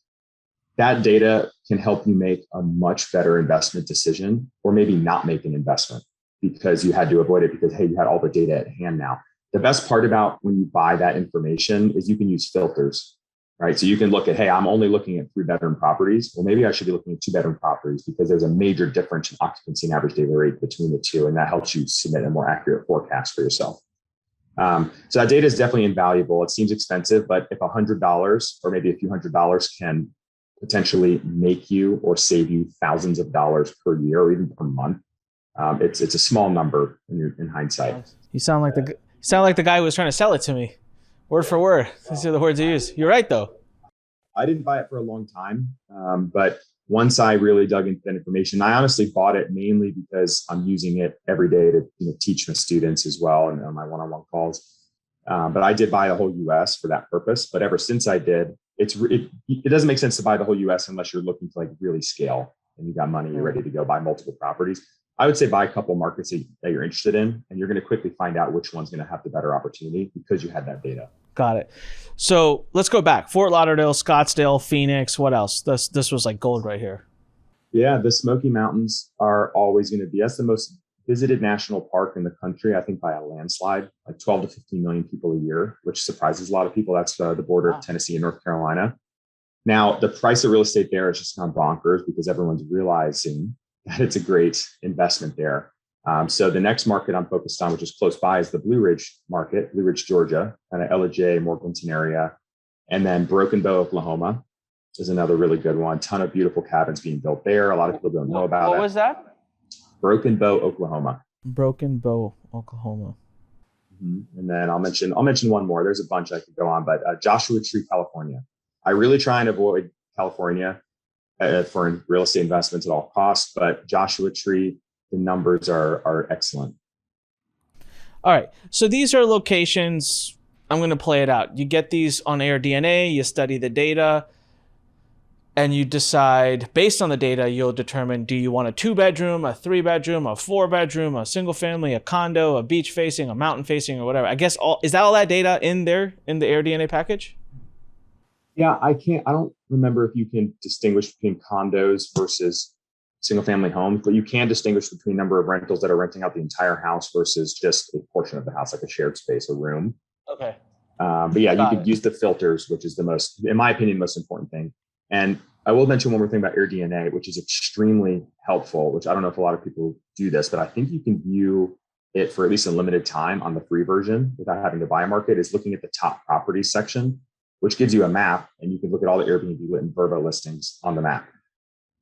that data can help you make a much better investment decision, or maybe not make an investment because you had to avoid it because, hey, you had all the data at hand now. The best part about when you buy that information is you can use filters, right? So you can look at, hey, I'm only looking at 3-bedroom properties. Well, maybe I should be looking at 2-bedroom properties because there's a major difference in occupancy and average daily rate between the two. And that helps you submit a more accurate forecast for yourself. So that data is definitely invaluable. It seems expensive, but if $100 or maybe a few $100s can potentially make you or save you thousands of dollars per year or even per month, it's a small number in hindsight. You sound like the guy who was trying to sell it to me, word for word. These are the words you use. You're right, though. I didn't buy it for a long time, but once I really dug into that information, I honestly bought it mainly because I'm using it every day to teach my students as well and on my one-on-one calls. But I did buy the whole U.S. for that purpose. But ever since I did, it doesn't make sense to buy the whole U.S. unless you're looking to like really scale and you got money, you're ready to go buy multiple properties. I would say buy a couple markets that you're interested in, and you're going to quickly find out which one's going to have the better opportunity because you had that data. Got it. So let's go back. Fort Lauderdale, Scottsdale, Phoenix. What else? This was like gold right here. Yeah, the Smoky Mountains are always going to be. That's the most visited national park in the country, I think by a landslide, like 12 to 15 million people a year, which surprises a lot of people. That's the border of Tennessee and North Carolina. Now, the price of real estate there has just gone bonkers because everyone's realizing that it's a great investment there. So the next market I'm focused on, which is close by, is the Blue Ridge market, Blue Ridge, Georgia, kind of LJ, Morganton area. And then Broken Bow, Oklahoma is another really good one. Ton of beautiful cabins being built there. A lot of people don't know about it. What was that? Broken Bow, Oklahoma. Broken Bow, Oklahoma. Mm-hmm. And then I'll mention one more. There's a bunch I could go on, but Joshua Tree, California. I really try and avoid California for real estate investments at all costs, but Joshua Tree, the numbers are excellent. All right. So these are locations. I'm going to play it out. You get these on AirDNA, you study the data, and you decide, based on the data, you'll determine, do you want a 2-bedroom, a 3-bedroom, a 4-bedroom, a single family, a condo, a beach facing, a mountain facing, or whatever. I guess is that all that data in there in the AirDNA package? Yeah, I don't remember if you can distinguish between condos versus single family homes, but you can distinguish between number of rentals that are renting out the entire house versus just a portion of the house, like a shared space, a room. Okay. But yeah, you could use the filters, which is the most, in my opinion, most important thing. And I will mention one more thing about AirDNA, which is extremely helpful, which I don't know if a lot of people do this, but I think you can view it for at least a limited time on the free version without having to buy a market, is looking at the top properties section, which gives you a map, and you can look at all the Airbnb and Vrbo listings on the map.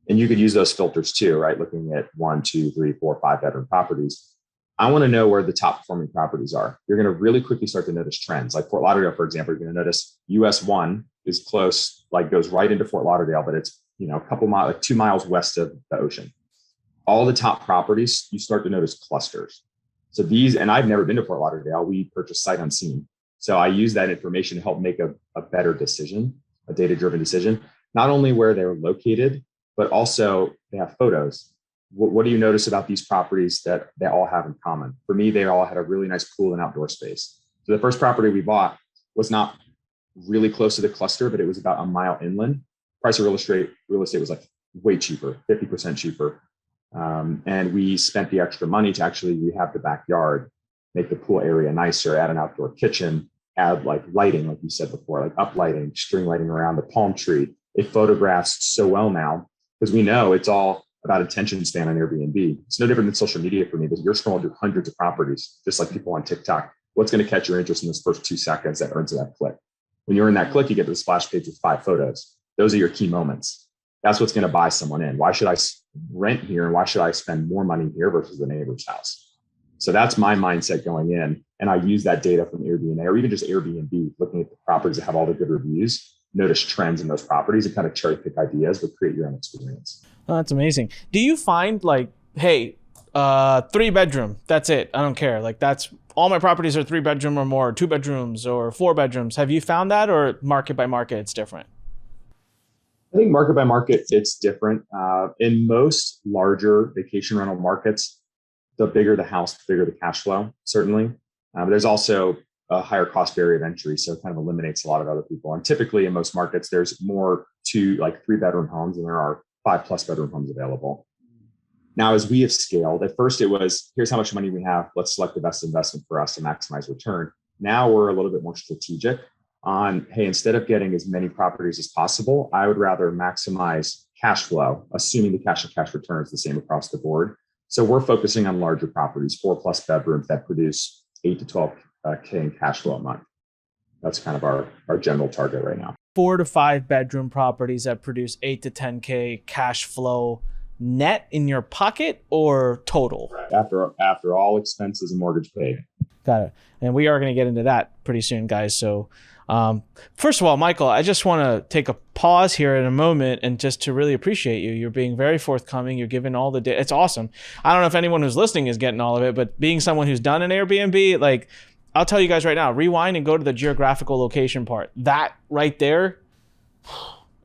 And you could use those filters too, right? Looking at 1, 2, 3, 4, 5 bedroom properties. I want to know where the top performing properties are. You're going to really quickly start to notice trends. Like Fort Lauderdale, for example, you're going to notice US 1 is close, like goes right into Fort Lauderdale, but it's, a couple miles, like 2 miles west of the ocean. All the top properties, you start to notice clusters. So these, and I've never been to Fort Lauderdale, we purchased sight unseen. So I use that information to help make a better decision, a data-driven decision, not only where they're located, but also they have photos. What do you notice about these properties that they all have in common? For me, they all had a really nice pool and outdoor space. So the first property we bought was not really close to the cluster, but it was about a mile inland. Price of real estate was like way cheaper, 50% cheaper. And we spent the extra money to actually rehab the backyard, make the pool area nicer, add an outdoor kitchen, add like lighting, like you said before, like uplighting, string lighting around the palm tree. It photographs so well now because we know it's all about attention span on Airbnb. It's no different than social media for me, because you're scrolling through hundreds of properties, just like people on TikTok. What's going to catch your interest in those first 2 seconds that earns that click? When you're in that click, you get to the splash page with 5 photos. Those are your key moments. That's what's going to buy someone in. Why should I rent here? And why should I spend more money here versus the neighbor's house? So that's my mindset going in. And I use that data from Airbnb or even just Airbnb, looking at the properties that have all the good reviews, notice trends in those properties and kind of cherry pick ideas, but create your own experience. Oh, that's amazing. Do you find like, hey, 3 bedroom, that's it, I don't care. Like that's all my properties are 3 bedroom or more, 2 bedrooms or 4 bedrooms. Have you found that, or market by market, it's different? I think market by market, it's different. In most larger vacation rental markets, the bigger the house, the bigger the cash flow, certainly. But there's also a higher cost barrier of entry, so it kind of eliminates a lot of other people. And typically in most markets, there's more 2, like 3 bedroom homes than there are 5+ bedroom homes available. Now, as we have scaled, at first it was, here's how much money we have, let's select the best investment for us to maximize return. Now we're a little bit more strategic on, hey, instead of getting as many properties as possible, I would rather maximize cash flow, assuming the cash on cash return is the same across the board. So we're focusing on larger properties, 4+ bedrooms that produce 8 to 12K in cash flow a month. That's kind of our general target right now. 4 to 5 bedroom properties that produce 8 to 10K cash flow net in your pocket or total? After all expenses and mortgage paid. Got it. And we are going to get into that pretty soon, guys. So first of all, Michael, I just want to take a pause here in a moment and just to really appreciate you. You're being very forthcoming. You're giving all the data. It's awesome. I don't know if anyone who's listening is getting all of it, but being someone who's done an Airbnb, like I'll tell you guys right now, rewind and go to the geographical location part. That right there,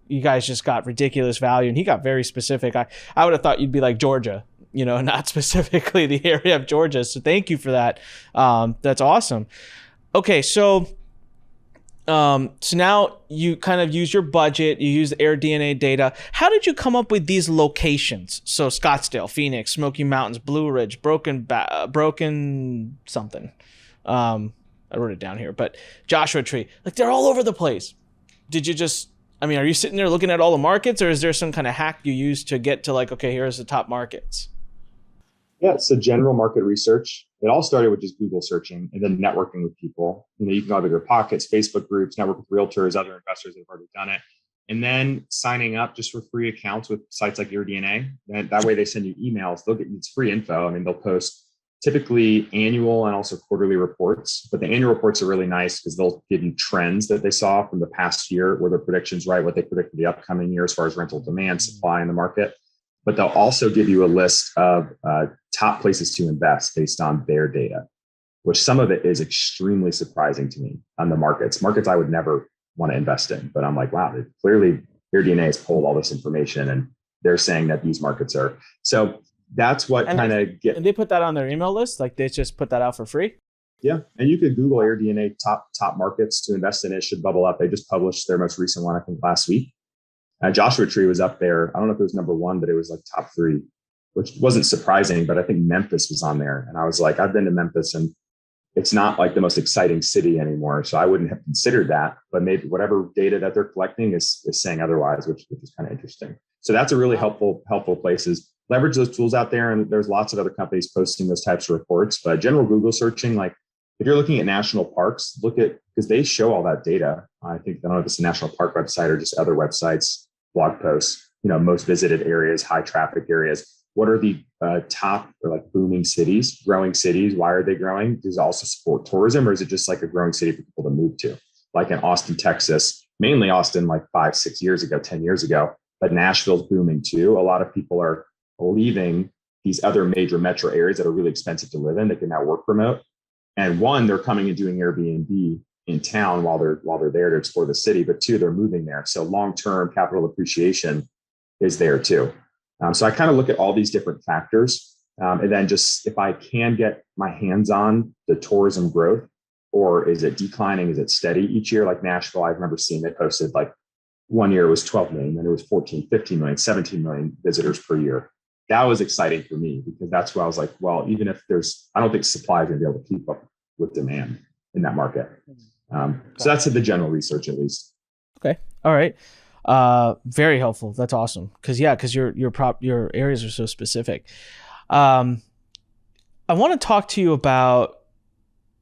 you guys just got ridiculous value. And he got very specific. I would have thought you'd be like Georgia, not specifically the area of Georgia. So thank you for that. That's awesome. Okay, so now you kind of use your budget, you use the AirDNA data. How did you come up with these locations? So Scottsdale, Phoenix, Smoky Mountains, Blue Ridge, broken something. I wrote it down here, but Joshua Tree, like they're all over the place. Did you just, are you sitting there looking at all the markets, or is there some kind of hack you use to get to like, okay, here's the top markets? Yeah, it's a general market research. It all started with just Google searching and then networking with people. You can go to their pockets, Facebook groups, network with realtors, other investors that have already done it. And then signing up just for free accounts with sites like AirDNA. That way they send you emails. They'll get you free info. They'll post typically annual and also quarterly reports. But the annual reports are really nice because they'll give you trends that they saw from the past year, where their predictions, right, what they predict for the upcoming year as far as rental demand, supply in the market. But they'll also give you a list of top places to invest based on their data, which some of it is extremely surprising to me on the markets I would never want to invest in. But I'm like, wow, clearly AirDNA has pulled all this information and they're saying that these markets are. So that's what kind of get. And they put that on their email list? Like they just put that out for free? Yeah. And you could Google AirDNA top markets to invest in. It should bubble up. They just published their most recent one, I think last week. Joshua Tree was up there. I don't know if it was number 1, but it was like top 3, which wasn't surprising, but I think Memphis was on there. And I was like, I've been to Memphis and it's not like the most exciting city anymore. So I wouldn't have considered that, but maybe whatever data that they're collecting is saying otherwise, which is kind of interesting. So that's a really helpful place is leverage those tools out there. And there's lots of other companies posting those types of reports, but general Google searching, like if you're looking at national parks, look at, because they show all that data. I think, I don't know if it's a national park website or just other websites, blog posts, most visited areas, high traffic areas. What are the top or like booming cities, growing cities? Why are they growing? Does it also support tourism, or is it just like a growing city for people to move to? Like in Austin, Texas, mainly Austin, like 5-6 years ago, 10 years ago, but Nashville's booming too. A lot of people are leaving these other major metro areas that are really expensive to live in. They can now work remote. And one, they're coming and doing Airbnb in town while they're there to explore the city. But two, they're moving there. So long-term capital appreciation is there too. So I kind of look at all these different factors. And then just if I can get my hands on the tourism growth, or is it declining? Is it steady each year? Like Nashville, I remember seeing they posted like one year it was 12 million, then it was 14, 15 million, 17 million visitors per year. That was exciting for me because that's where I was like, well, even if I don't think supply is going to be able to keep up with demand in that market. So that's the general research, at least. Okay. All right. Very helpful. That's awesome. Cause your areas are so specific. I want to talk to you about,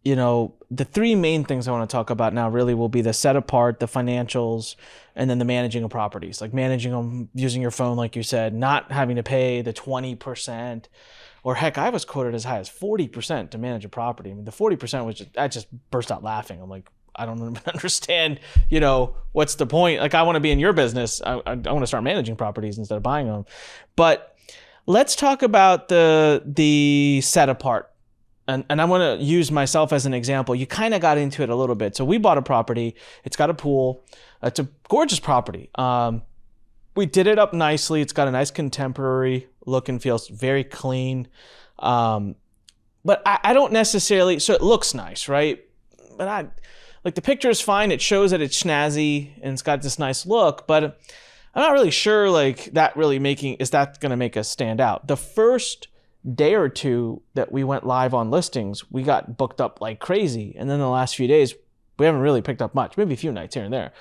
the three main things I want to talk about now really will be the set apart, the financials, and then the managing of properties, like managing them using your phone, like you said, not having to pay the 20%, or heck, I was quoted as high as 40% to manage a property. I mean, the 40% was I just burst out laughing. I'm like, I don't even understand, what's the point? Like, I want to be in your business. I want to start managing properties instead of buying them. But let's talk about the set apart. And I want to use myself as an example. You kind of got into it a little bit. So we bought a property. It's got a pool. It's a gorgeous property. We did it up nicely. It's got a nice contemporary look and feel. It's very clean. But I don't necessarily, so it looks nice, right? But the picture is fine. It shows that it's snazzy and it's got this nice look, but I'm not really sure is that going to make us stand out? The first day or two that we went live on listings, we got booked up like crazy. And then the last few days, we haven't really picked up much, maybe a few nights here and there.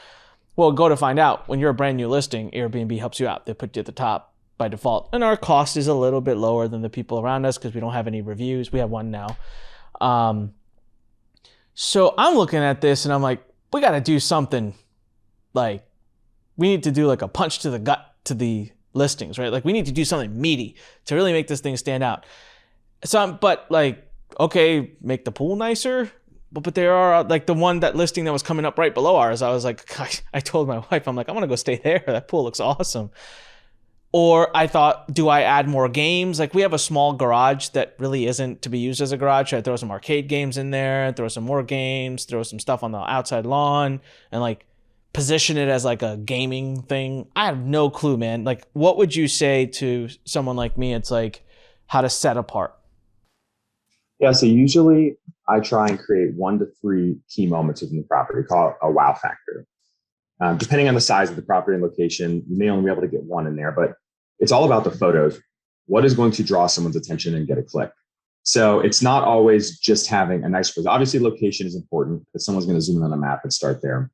Well, go to find out, when you're a brand new listing, Airbnb helps you out. They put you at the top by default. And our cost is a little bit lower than the people around us because we don't have any reviews. We have one now. So I'm looking at this and I'm like, we got to do something. Like, we need to do like a punch to the gut to the listings, right? Like, we need to do something meaty to really make this thing stand out. So, okay, make the pool nicer. But there are like that listing that was coming up right below ours. I was like, I told my wife, I'm like, I want to go stay there. That pool looks awesome. Or I thought, do I add more games? Like, we have a small garage that really isn't to be used as a garage. I throw some arcade games in there, throw some more games, throw some stuff on the outside lawn, and like position it as like a gaming thing. I have no clue, man. Like, what would you say to someone like me? It's like how to set apart. Yeah, so usually I try and create 1 to 3 key moments within the property, call it a wow factor. Depending on the size of the property and location, you may only be able to get one in there, but it's all about the photos. What is going to draw someone's attention and get a click? So it's not always just having a nice photo. Obviously, location is important because someone's going to zoom in on a map and start there.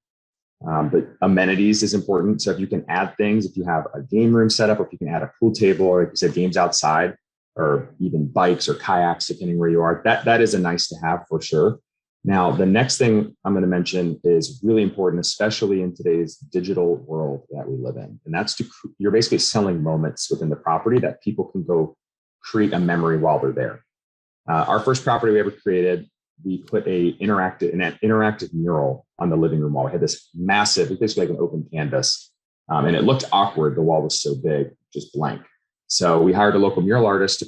But amenities is important. So if you can add things, if you have a game room set up, or if you can add a pool table, or like you said, games outside, or even bikes or kayaks, depending where you are, that is a nice to have for sure. Now, the next thing I'm going to mention is really important, especially in today's digital world that we live in. And that's you're basically selling moments within the property that people can go create a memory while they're there. Our first property we ever created, we put an interactive mural on the living room wall. We had this massive, basically like an open canvas. And it looked awkward. The wall was so big, just blank. So we hired a local mural artist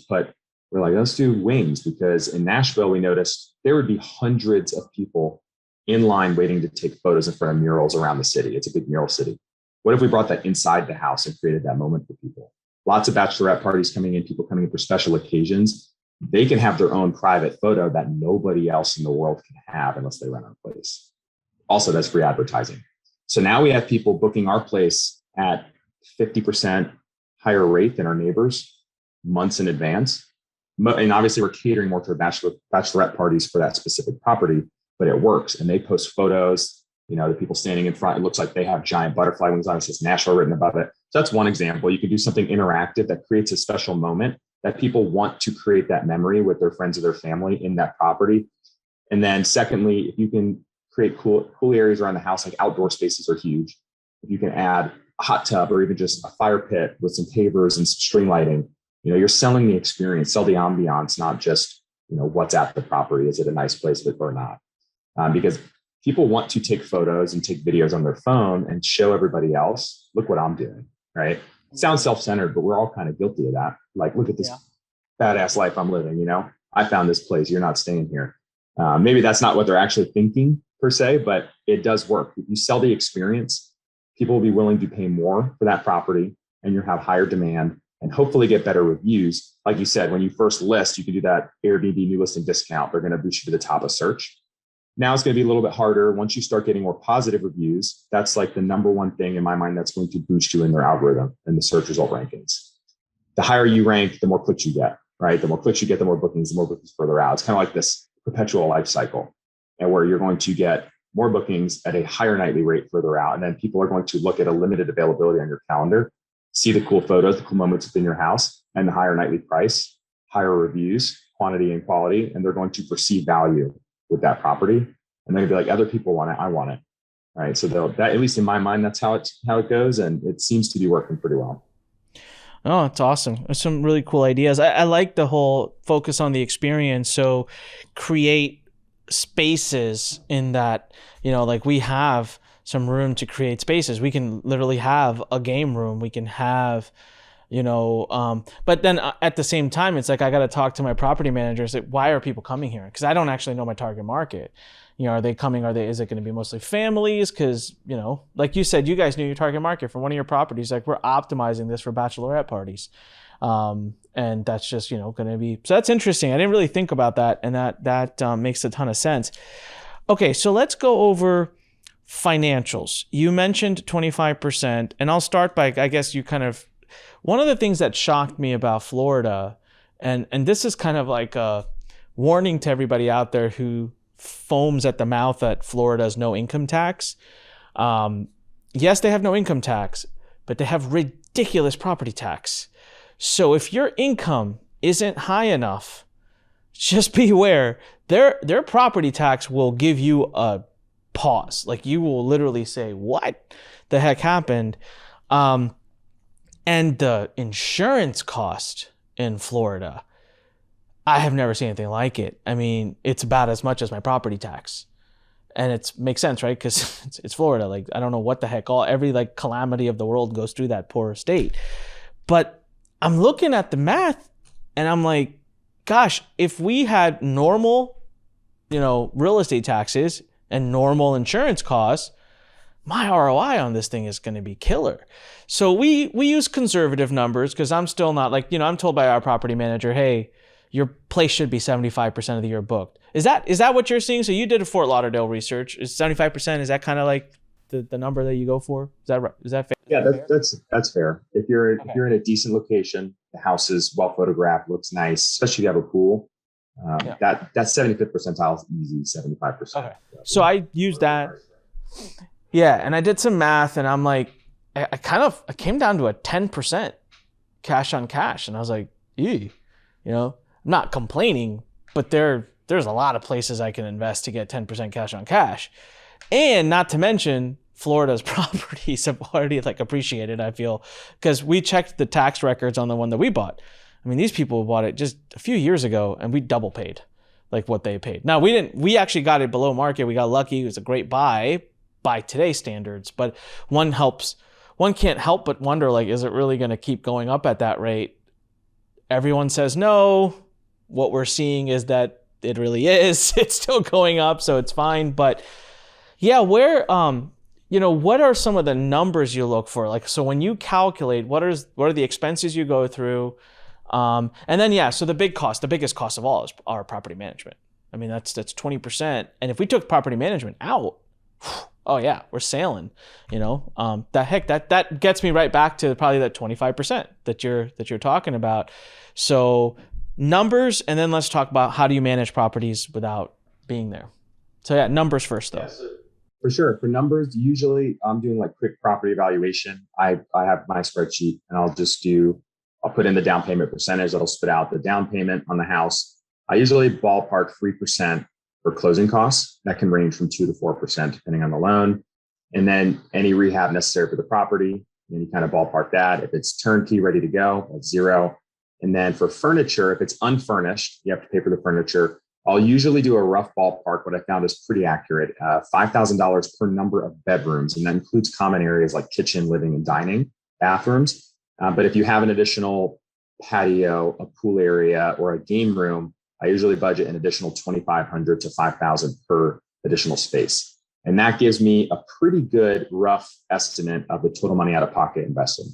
we're like, let's do wings, because in Nashville, we noticed there would be hundreds of people in line waiting to take photos in front of murals around the city. It's a big mural city. What if we brought that inside the house and created that moment for people? Lots of bachelorette parties coming in, people coming in for special occasions. They can have their own private photo that nobody else in the world can have unless they rent our place. Also, that's free advertising. So now we have people booking our place at 50% higher rate than our neighbors months in advance. And obviously we're catering more to bachelorette parties for that specific property, but it works. And they post photos, the people standing in front, it looks like they have giant butterfly wings on it, says Nashville written above it. So that's one example. You could do something interactive that creates a special moment that people want to create that memory with their friends or their family in that property. And then secondly, if you can create cool areas around the house, like outdoor spaces are huge. If you can add a hot tub or even just a fire pit with some pavers and some string lighting, you're selling the experience, sell the ambiance, not just, what's at the property. Is it a nice place or not? Because people want to take photos and take videos on their phone and show everybody else, look what I'm doing, right? It sounds self-centered, but we're all kind of guilty of that. Like, look at this badass life I'm living, I found this place, you're not staying here. Maybe that's not what they're actually thinking per se, but it does work. If you sell the experience, people will be willing to pay more for that property and you'll have higher demand and hopefully get better reviews. Like you said, when you first list, you can do that Airbnb new listing discount. They're going to boost you to the top of search. Now it's going to be a little bit harder. Once you start getting more positive reviews, that's like the number one thing in my mind that's going to boost you in their algorithm and the search result rankings. The higher you rank, the more clicks you get, right? The more clicks you get, the more bookings further out. It's kind of like this perpetual life cycle, and where you're going to get more bookings at a higher nightly rate further out. And then people are going to look at a limited availability on your calendar, see the cool photos, the cool moments within your house, and the higher nightly price, higher reviews, quantity and quality, and they're going to perceive value with that property. And they're gonna be like, other people want it, I want it. Right. So that, at least in my mind, that's how it goes. And it seems to be working pretty well. Oh, it's awesome. There's some really cool ideas. I like the whole focus on the experience. So create spaces in that, like we have some room to create spaces. We can literally have a game room. We can have, but then at the same time, it's like, I got to talk to my property managers. Like, why are people coming here? Because I don't actually know my target market. Are they coming? Is it going to be mostly families? Because, like you said, you guys knew your target market for one of your properties. Like, we're optimizing this for bachelorette parties. And that's just, going to be, so that's interesting. I didn't really think about that. And that makes a ton of sense. Okay. So let's go over financials. You mentioned 25%, and I'll start by, I guess one of the things that shocked me about Florida, and this is kind of like a warning to everybody out there who foams at the mouth that Florida's no income tax. Yes, they have no income tax, but they have ridiculous property tax. So if your income isn't high enough, just beware. Their property tax will give you a pause. Like, you will literally say, what the heck happened? And the insurance cost in Florida, I have never seen anything like it. I mean, it's about as much as my property tax. And it makes sense, right? Because it's Florida. Like, I don't know what the heck, every like calamity of the world goes through that poor state. But I'm looking at the math and I'm like, gosh, if we had normal, real estate taxes and normal insurance costs, my ROI on this thing is going to be killer. So we use conservative numbers because I'm still not like, I'm told by our property manager, hey, your place should be 75% of the year booked. Is that what you're seeing? So you did a Fort Lauderdale research. Is 75%, is that kind of like the number that you go for? Is that right? Is that fair? Yeah, that's fair. If you're in a decent location, the house is well photographed, looks nice, especially if you have a pool. That 75th percentile is easy, 75%. Okay. So I used that. Yeah, and I did some math, and I'm like, I came down to a 10% cash on cash, and I was like, I'm not complaining, but there's a lot of places I can invest to get 10% cash on cash, and not to mention Florida's properties have already like appreciated. I feel, because we checked the tax records on the one that we bought. I mean, these people bought it just a few years ago, and we double paid like what they paid. Now we actually got it below market. We got lucky. It was a great buy by today's standards, but one can't help but wonder, like, is it really going to keep going up at that rate? Everyone says no. What we're seeing is that it really is. It's still going up, so it's fine. But yeah, what are some of the numbers you look for? Like, so when you calculate, what are the expenses you go through? And then, so the biggest cost of all is our property management. I mean, that's 20%. And if we took property management out, oh yeah, we're sailing, that gets me right back to probably that 25% that you're talking about. So numbers, and then let's talk about how do you manage properties without being there. So yeah, numbers first though. Yes. For sure. For numbers, usually I'm doing like quick property evaluation. I have my spreadsheet and I'll put in the down payment percentage that'll spit out the down payment on the house. I usually ballpark 3% for closing costs. That can range from 2 to 4% depending on the loan. And then any rehab necessary for the property, and you kind of ballpark that. If it's turnkey ready to go, that's 0. And then for furniture, if it's unfurnished, you have to pay for the furniture. I'll usually do a rough ballpark. What I found is pretty accurate. $5,000 per number of bedrooms. And that includes common areas like kitchen, living, and dining, bathrooms. But if you have an additional patio, a pool area, or a game room, I usually budget an additional $2,500 to $5,000 per additional space. And that gives me a pretty good rough estimate of the total money out of pocket invested.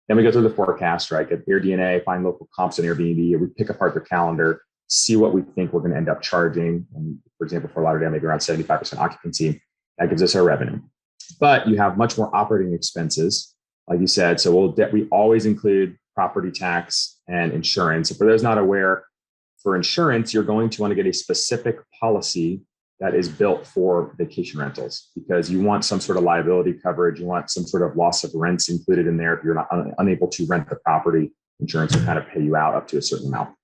Then we go through the forecast, right? Get AirDNA, find local comps on Airbnb, we pick apart their calendar, see what we think we're going to end up charging. And for example, for Lauderdale, maybe around 75% occupancy. That gives us our revenue. But you have much more operating expenses, like you said. So we always include property tax and insurance. So for those not aware, for insurance, you're going to want to get a specific policy that is built for vacation rentals because you want some sort of liability coverage. You want some sort of loss of rents included in there. If you're not unable to rent the property, insurance will kind of pay you out up to a certain amount.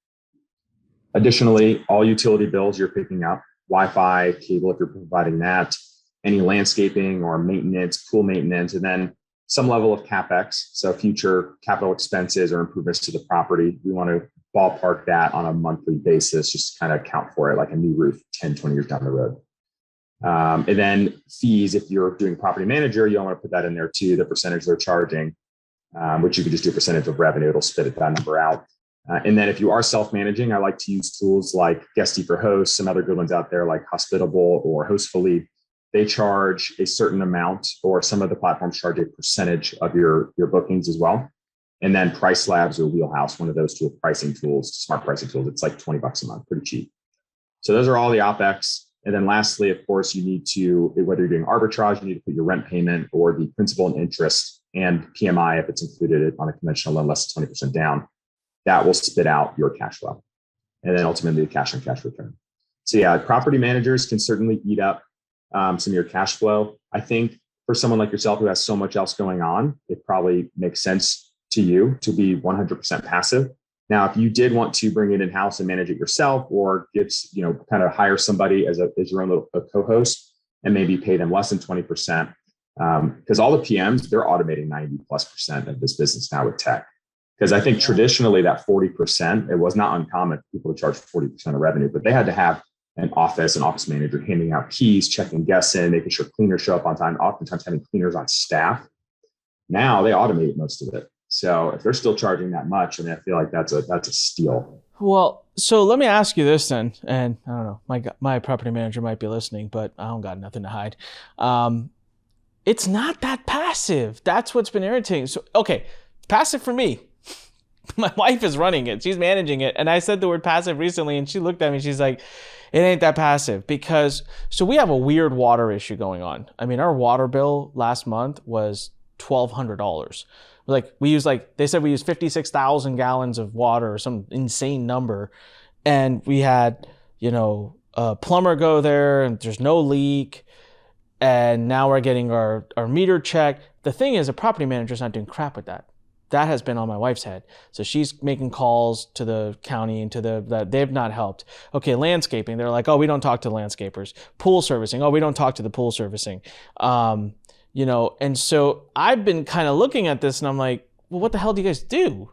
Additionally, all utility bills you're picking up, Wi-Fi, cable if you're providing that, any landscaping or maintenance, pool maintenance, and then some level of CapEx. So future capital expenses or improvements to the property. We want to ballpark that on a monthly basis, just to kind of account for it like a new roof 10, 20 years down the road. And then fees, if you're doing property manager, you want to put that in there too, the percentage they're charging, which you could just do a percentage of revenue. It'll spit that number out. And then if you are self-managing, I like to use tools like Guesty for Hosts, some other good ones out there like Hospitable or Hostfully. They charge a certain amount, or some of the platforms charge a percentage of your bookings as well. And then Price Labs or Wheelhouse, one of those two pricing tools, smart pricing tools, it's like $20 a month, pretty cheap. So those are all the OpEx. And then lastly, of course, you need to, whether you're doing arbitrage, you need to put your rent payment or the principal and interest and PMI, if it's included on a conventional loan, less than 20% down, that will spit out your cash flow. And then ultimately the cash on cash return. So yeah, property managers can certainly eat up some of your cash flow. I think for someone like yourself who has so much else going on, it probably makes sense to you to be 100% passive. Now, if you did want to bring it in-house and manage it yourself, or kind of hire somebody as your own little co-host and maybe pay them less than 20%, because all the PMs, they're automating 90+% of this business now with tech. Because I think traditionally that 40%, it was not uncommon for people to charge 40% of revenue, but they had to have an office manager handing out keys, checking guests in, making sure cleaners show up on time, oftentimes having cleaners on staff. Now they automate most of it. So if they're still charging that much, I mean, I feel like that's a steal. Well, so let me ask you this then, and I don't know, my property manager might be listening, but I don't got nothing to hide. It's not that passive. That's what's been irritating. So, okay, passive for me. My wife is running it. She's managing it. And I said the word passive recently, and she looked at me. She's like, it ain't that passive so we have a weird water issue going on. I mean, our water bill last month was $1,200. They said we use 56,000 gallons of water or some insane number. And we had, a plumber go there and there's no leak. And now we're getting our meter checked. The thing is, a property manager's not doing crap with that. That has been on my wife's head. So she's making calls to the county and that they've not helped. Okay, landscaping. They're like, oh, we don't talk to landscapers. Pool servicing. Oh, we don't talk to the pool servicing. And so I've been kind of looking at this and I'm like, well, what the hell do you guys do?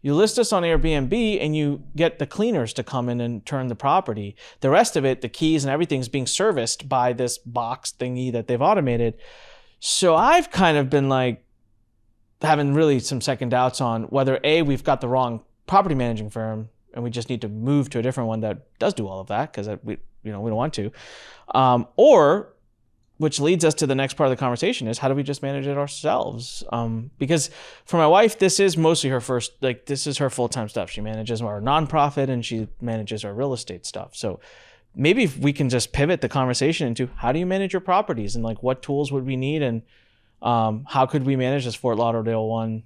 You list us on Airbnb and you get the cleaners to come in and turn the property. The rest of it, the keys and everything is being serviced by this box thingy that they've automated. So I've kind of been like, having really some second doubts on whether we've got the wrong property managing firm and we just need to move to a different one that does do all of that because we don't want to, or which leads us to the next part of the conversation is how do we just manage it ourselves? Because for my wife, this is mostly this is her full-time stuff. She manages our nonprofit and she manages our real estate stuff. So maybe if we can just pivot the conversation into how do you manage your properties and what tools would we need and how could we manage this Fort Lauderdale one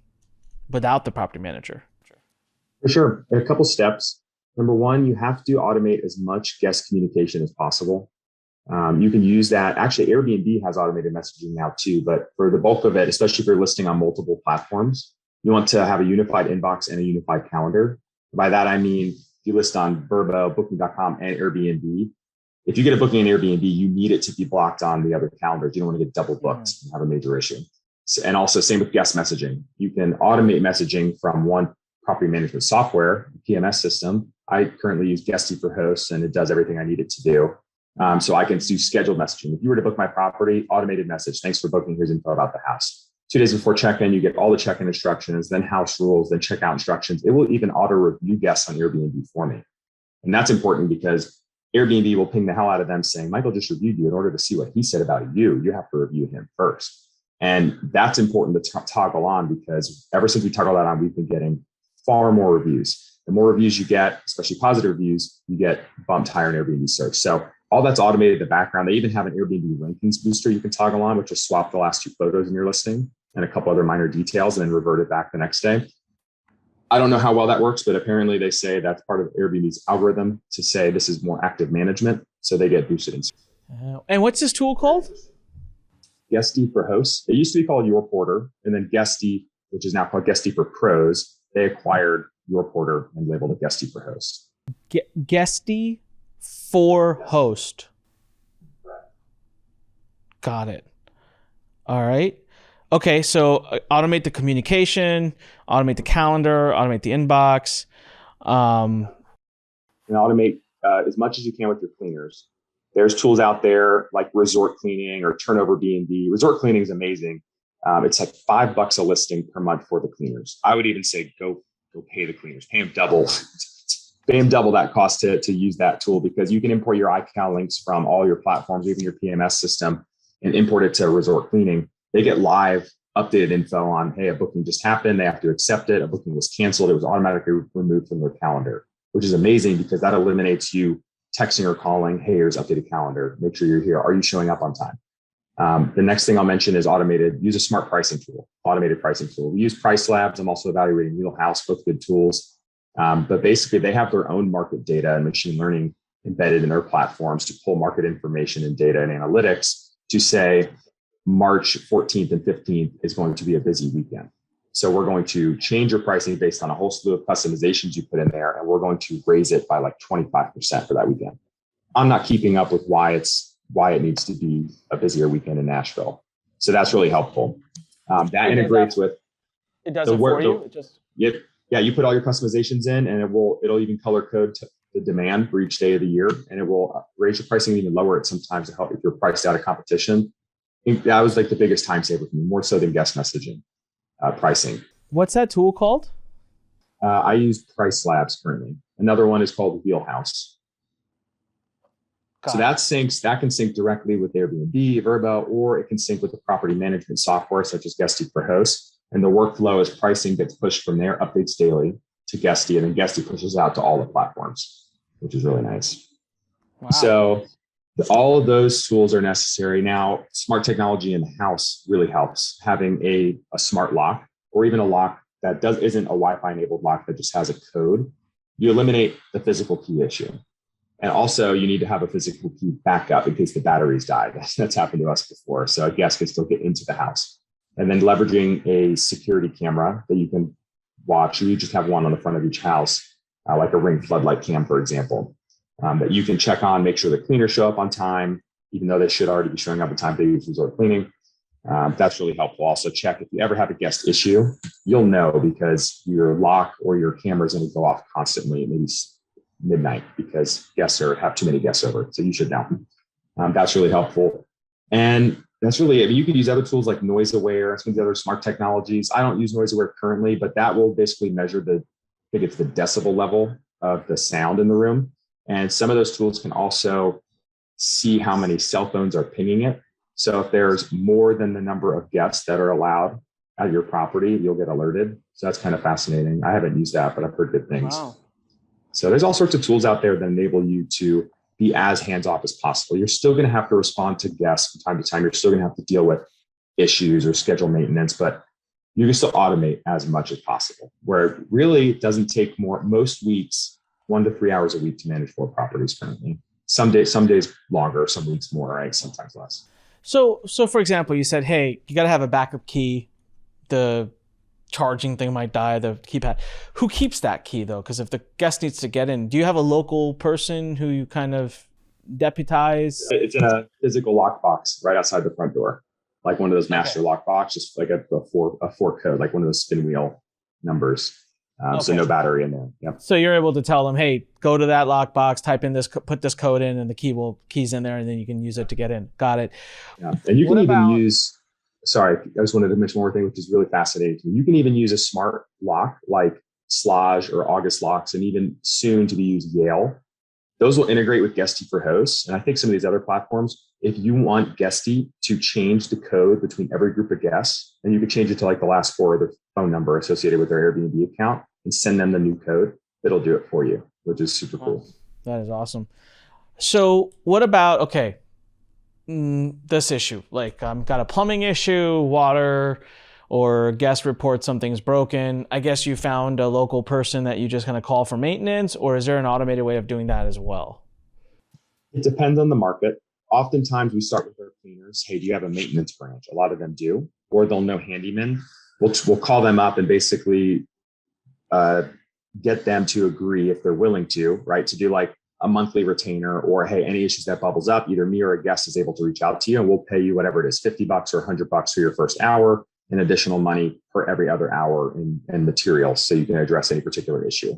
without the property manager? For sure. A couple steps. Number one, you have to automate as much guest communication as possible. You can use that. Actually, Airbnb has automated messaging now too, but for the bulk of it, especially if you're listing on multiple platforms, you want to have a unified inbox and a unified calendar. By that, I mean, if you list on Vrbo, Booking.com, and Airbnb, if you get a booking in Airbnb, you need it to be blocked on the other calendars. You don't want to get double booked and have a major issue. And also same with guest messaging. You can automate messaging from one property management software, PMS system. I currently use Guesty for hosts, and it does everything I need it to do. So I can do scheduled messaging. If you were to book my property, automated message, thanks for booking, here's info about the house. 2 days before check-in, you get all the check-in instructions, then house rules, then checkout instructions. It will even auto-review guests on Airbnb for me. And that's important because Airbnb will ping the hell out of them saying, Michael just reviewed you. In order to see what he said about you, you have to review him first. And that's important to toggle on, because ever since we toggled that on, we've been getting far more reviews. The more reviews you get, especially positive reviews, you get bumped higher in Airbnb search. So all that's automated in the background. They even have an Airbnb rankings booster you can toggle on, which will swap the last 2 photos in your listing and a couple other minor details and then revert it back the next day. I don't know how well that works, but apparently they say that's part of Airbnb's algorithm to say this is more active management. So they get boosted. And what's this tool called? Guesty for hosts. It used to be called Your Porter, and then Guesty, which is now called Guesty for Pros, they acquired Your Porter and labeled it Guesty for Hosts. Guesty for host. Got it. All right. Okay, so automate the communication, automate the calendar, automate the inbox. And automate as much as you can with your cleaners. There's tools out there like resort cleaning or turnover B&B. Resort cleaning is amazing. It's like $5 a listing per month for the cleaners. I would even say go pay the cleaners, pay them double. Pay them double that cost to use that tool, because you can import your iCal links from all your platforms, even your PMS system, and import it to resort cleaning. They get live updated info on, hey, a booking just happened. They have to accept it. A booking was canceled. It was automatically removed from their calendar, which is amazing because that eliminates you texting or calling, hey, here's updated calendar. Make sure you're here. Are you showing up on time? The next thing I'll mention is use a smart pricing tool, automated pricing tool. We use Price Labs. I'm also evaluating Wheelhouse, both good tools. But basically they have their own market data and machine learning embedded in their platforms to pull market information and data and analytics to say March 14th and 15th is going to be a busy weekend. So we're going to change your pricing based on a whole slew of customizations you put in there, and we're going to raise it by like 25% for that weekend. I'm not keeping up with why it needs to be a busier weekend in Nashville. So that's really helpful. That integrates with it does it for you. Yeah, you put all your customizations in, and it'll even color code to the demand for each day of the year, and it will raise your pricing and even lower it sometimes to help if you're priced out of competition. I think that was like the biggest time saver for me, more so than guest messaging pricing. What's that tool called? I use Price Labs currently. Another one is called Wheelhouse. So that can sync directly with Airbnb, Vrbo, or it can sync with the property management software such as Guesty for Hosts. And the workflow is pricing gets pushed from there, updates daily to Guesty, and then Guesty pushes out to all the platforms, which is really nice. Wow. So all of those tools are necessary. Now, smart technology in the house really helps. Having a smart lock, or even a lock that isn't a Wi-Fi enabled lock that just has a code, you eliminate the physical key issue. And also you need to have a physical key backup in case the batteries die. That's happened to us before. So a guest can still get into the house. And then leveraging a security camera that you can watch. You just have one on the front of each house, like a Ring floodlight cam, for example, that you can check on, make sure the cleaners show up on time, even though they should already be showing up on time to use resort cleaning. That's really helpful. Also check if you ever have a guest issue, you'll know because your lock or your camera is going to go off constantly at maybe midnight because guests have too many guests over. So you should know. That's really helpful. And that's really it. You could use other tools like Noise Aware, some of the other smart technologies. I don't use Noise Aware currently, but that will basically measure the decibel level of the sound in the room. And some of those tools can also see how many cell phones are pinging it. So if there's more than the number of guests that are allowed at your property, you'll get alerted. So that's kind of fascinating. I haven't used that, but I've heard good things. Wow. So there's all sorts of tools out there that enable you to be as hands-off as possible. You're still going to have to respond to guests from time to time. You're still going to have to deal with issues or schedule maintenance, but you can still automate as much as possible, where it really doesn't take more. Most weeks, 1 to 3 hours a week to manage 4 properties currently. Some days longer, some weeks more, right? Sometimes less. So for example, you said, hey, you got to have a backup key. The charging thing might die, the keypad. Who keeps that key though? Because if the guest needs to get in, do you have a local person who you kind of deputize? It's in a physical lockbox right outside the front door, like one of those master lockbox, just like a four code, like one of those spin wheel numbers. So no battery in there. Yep. So you're able to tell them, hey, go to that lockbox, type in this, put this code in, and the key's in there, and then you can use it to get in. Got it. Yeah. And you can even use, sorry, I just wanted to mention one more thing, which is really fascinating to me. You can even use a smart lock like Slodge or August locks, and even soon to be used Yale. Those will integrate with Guesty for hosts. And I think some of these other platforms, if you want Guesty to change the code between every group of guests, and you could change it to like the last four of their phone number associated with their Airbnb account and send them the new code, it'll do it for you, which is super cool. That is awesome. So what about, this issue? Like got a plumbing issue, water, or guest report something's broken. I guess you found a local person that you just kind of call for maintenance, or is there an automated way of doing that as well? It depends on the market. Oftentimes we start with our cleaners. Hey, do you have a maintenance branch? A lot of them do, or they'll know handymen. We'll call them up and basically get them to agree, if they're willing to, right, to do like a monthly retainer, or hey, any issues that bubbles up, either me or a guest is able to reach out to you, and we'll pay you whatever it is, $50 or $100 for your first hour, and additional money for every other hour in materials, so you can address any particular issue.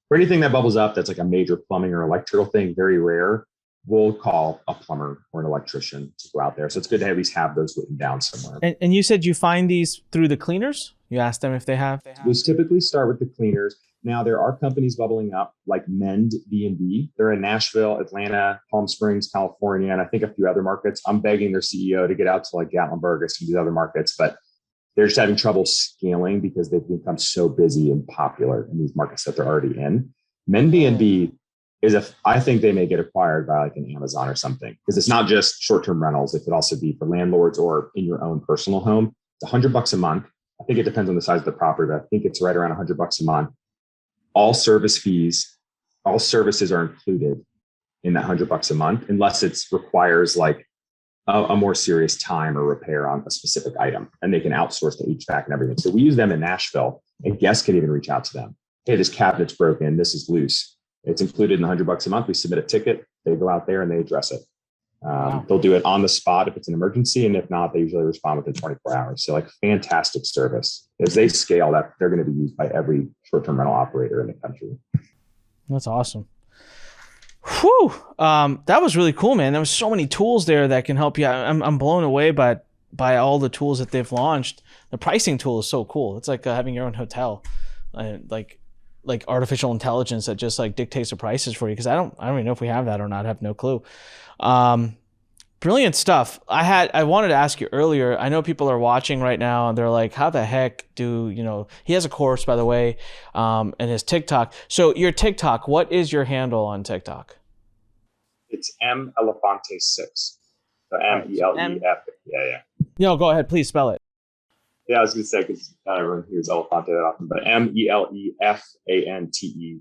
For anything that bubbles up that's like a major plumbing or electrical thing, very rare, we'll call a plumber or an electrician to go out there. So it's good to at least have those written down somewhere. And you said you find these through the cleaners? You ask them if they have? We typically start with the cleaners. Now, there are companies bubbling up like Mend B&B. They're in Nashville, Atlanta, Palm Springs, California, and I think a few other markets. I'm begging their CEO to get out to like Gatlinburg or some of these other markets, but they're just having trouble scaling because they've become so busy and popular in these markets that they're already in. Mend B&B I think they may get acquired by like an Amazon or something, because it's not just short-term rentals. It could also be for landlords or in your own personal home. It's $100 a month. I think it depends on the size of the property, but I think it's right around $100 a month. All service fees, all services are included in that $100 a month, unless it requires like a more serious time or repair on a specific item, and they can outsource the HVAC and everything. So we use them in Nashville, and guests can even reach out to them. Hey, this cabinet's broken. This is loose. It's included in the $100 a month. We submit a ticket. They go out there and they address it. They'll do it on the spot if it's an emergency, and if not, they usually respond within 24 hours. So like fantastic service. As they scale, that they're going to be used by every short-term rental operator in the country. That's awesome. Whew. That was really cool, man. There was so many tools there that can help you. I'm blown away by all the tools that they've launched. The pricing tool is so cool. It's like having your own hotel, like artificial intelligence that just like dictates the prices for you. Because I don't even know if we have that or not. I have no clue. Brilliant stuff. I wanted to ask you earlier. I know people are watching right now and they're like, how the heck he has a course, by the way, and his TikTok. So your TikTok, what is your handle on TikTok? It's M Elefante 6. So MELEF. Yeah. No, go ahead. Please spell it. Yeah, I was going to say, because not everyone hears Elefante that often, but MELEFANTE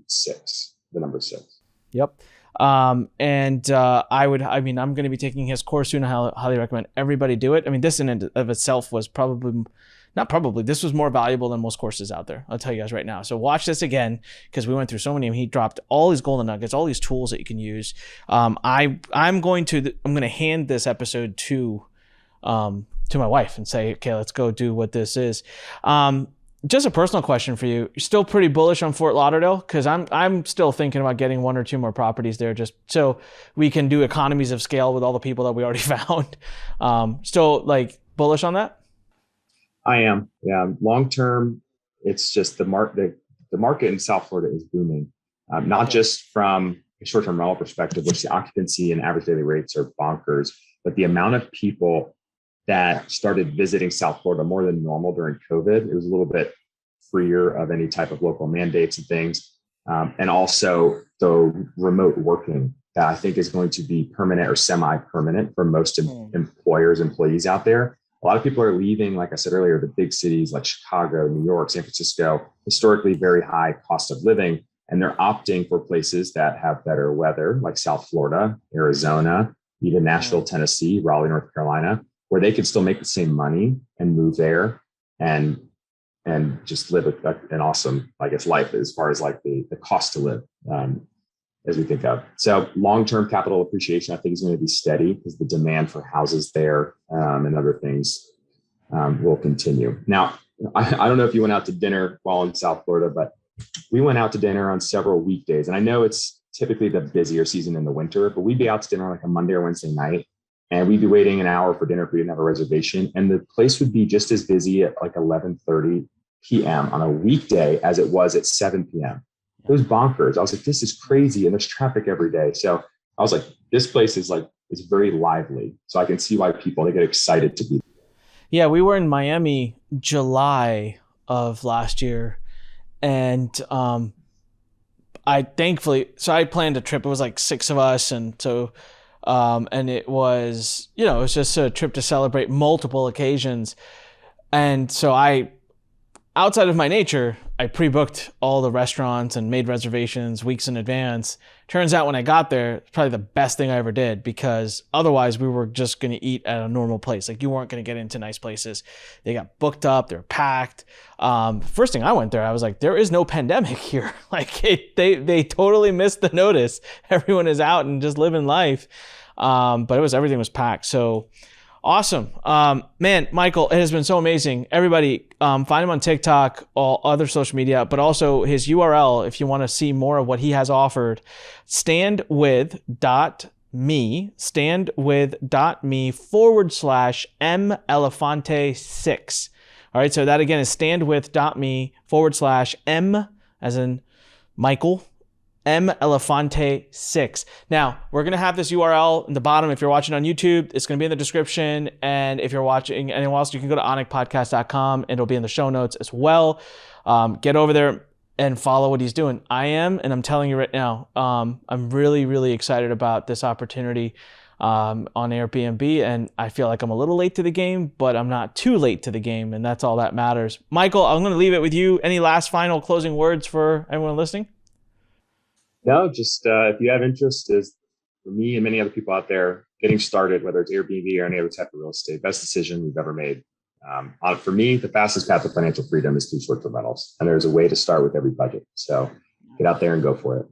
6, the number 6. Yep. I'm going to be taking his course soon. I highly recommend everybody do it. I mean, this in and of itself was this was more valuable than most courses out there. I'll tell you guys right now. So watch this again, because we went through so many, and he dropped all these golden nuggets, all these tools that you can use. I'm going to hand this episode to my wife and say, okay, let's go do what this is. Just a personal question for you. You're still pretty bullish on Fort Lauderdale? Because I'm still thinking about getting 1 or 2 more properties there, just so we can do economies of scale with all the people that we already found. Still like bullish on that? I am. Yeah. Long term, it's just the market in South Florida is booming. Not just from a short-term rental perspective, which the occupancy and average daily rates are bonkers, but the amount of people that started visiting South Florida more than normal during COVID. It was a little bit freer of any type of local mandates and things. And also the remote working that I think is going to be permanent or semi-permanent for most employees out there. A lot of people are leaving, like I said earlier, the big cities like Chicago, New York, San Francisco, historically very high cost of living. And they're opting for places that have better weather, like South Florida, Arizona, even Nashville, Tennessee, Raleigh, North Carolina, where they could still make the same money and move there and just live an awesome, I guess, life as far as like the cost to live, as we think of. So long-term capital appreciation, I think, is going to be steady because the demand for houses there and other things will continue. Now, I don't know if you went out to dinner while in South Florida, but we went out to dinner on several weekdays. And I know it's typically the busier season in the winter, but we'd be out to dinner on like a Monday or Wednesday night. And we'd be waiting an hour for dinner if we didn't have a reservation. And the place would be just as busy at like 11:30 p.m. on a weekday as it was at 7 p.m. It was bonkers. I was like, this is crazy. And there's traffic every day. So I was like, this place is very lively. So I can see why they get excited to be. Yeah, we were in Miami July of last year. And I planned a trip. It was like 6 of us. And so, and it was just a trip to celebrate multiple occasions. And so outside of my nature, I pre-booked all the restaurants and made reservations weeks in advance. Turns out when I got there, it's probably the best thing I ever did, because otherwise we were just going to eat at a normal place. Like, you weren't going to get into nice places. They got booked up. They're packed. First thing I went there, I was like, there is no pandemic here. Like, they totally missed the notice. Everyone is out and just living life. But everything was packed. So awesome. Man, Michael, it has been so amazing. Everybody, find him on TikTok, all other social media, but also his URL if you want to see more of what he has offered. standwith.me /M Elefante6. All right. So that again is standwith.me /M as in Michael, M Elefante6. Now, we're going to have this URL in the bottom. If you're watching on YouTube, it's going to be in the description. And if you're watching anywhere else, you can go to onikpodcast.com and it'll be in the show notes as well. Get over there and follow what he's doing. And I'm telling you right now, I'm really, really excited about this opportunity on Airbnb. And I feel like I'm a little late to the game, but I'm not too late to the game. And that's all that matters. Michael, I'm going to leave it with you. Any last final closing words for everyone listening? No, just if you have interest, is for me and many other people out there getting started, whether it's Airbnb or any other type of real estate, best decision we've ever made. For me, the fastest path to financial freedom is through short-term rentals, and there's a way to start with every budget. So get out there and go for it.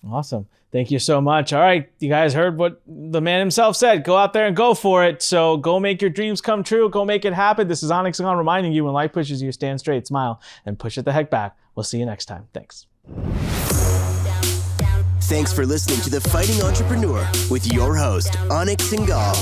Awesome. Thank you so much. All right, you guys heard what the man himself said. Go out there and go for it. So go make your dreams come true. Go make it happen. This is Anik Singal reminding you, when life pushes you, stand straight, smile, and push it the heck back. We'll see you next time. Thanks. Thanks for listening to The Fighting Entrepreneur with your host, Anik Singal.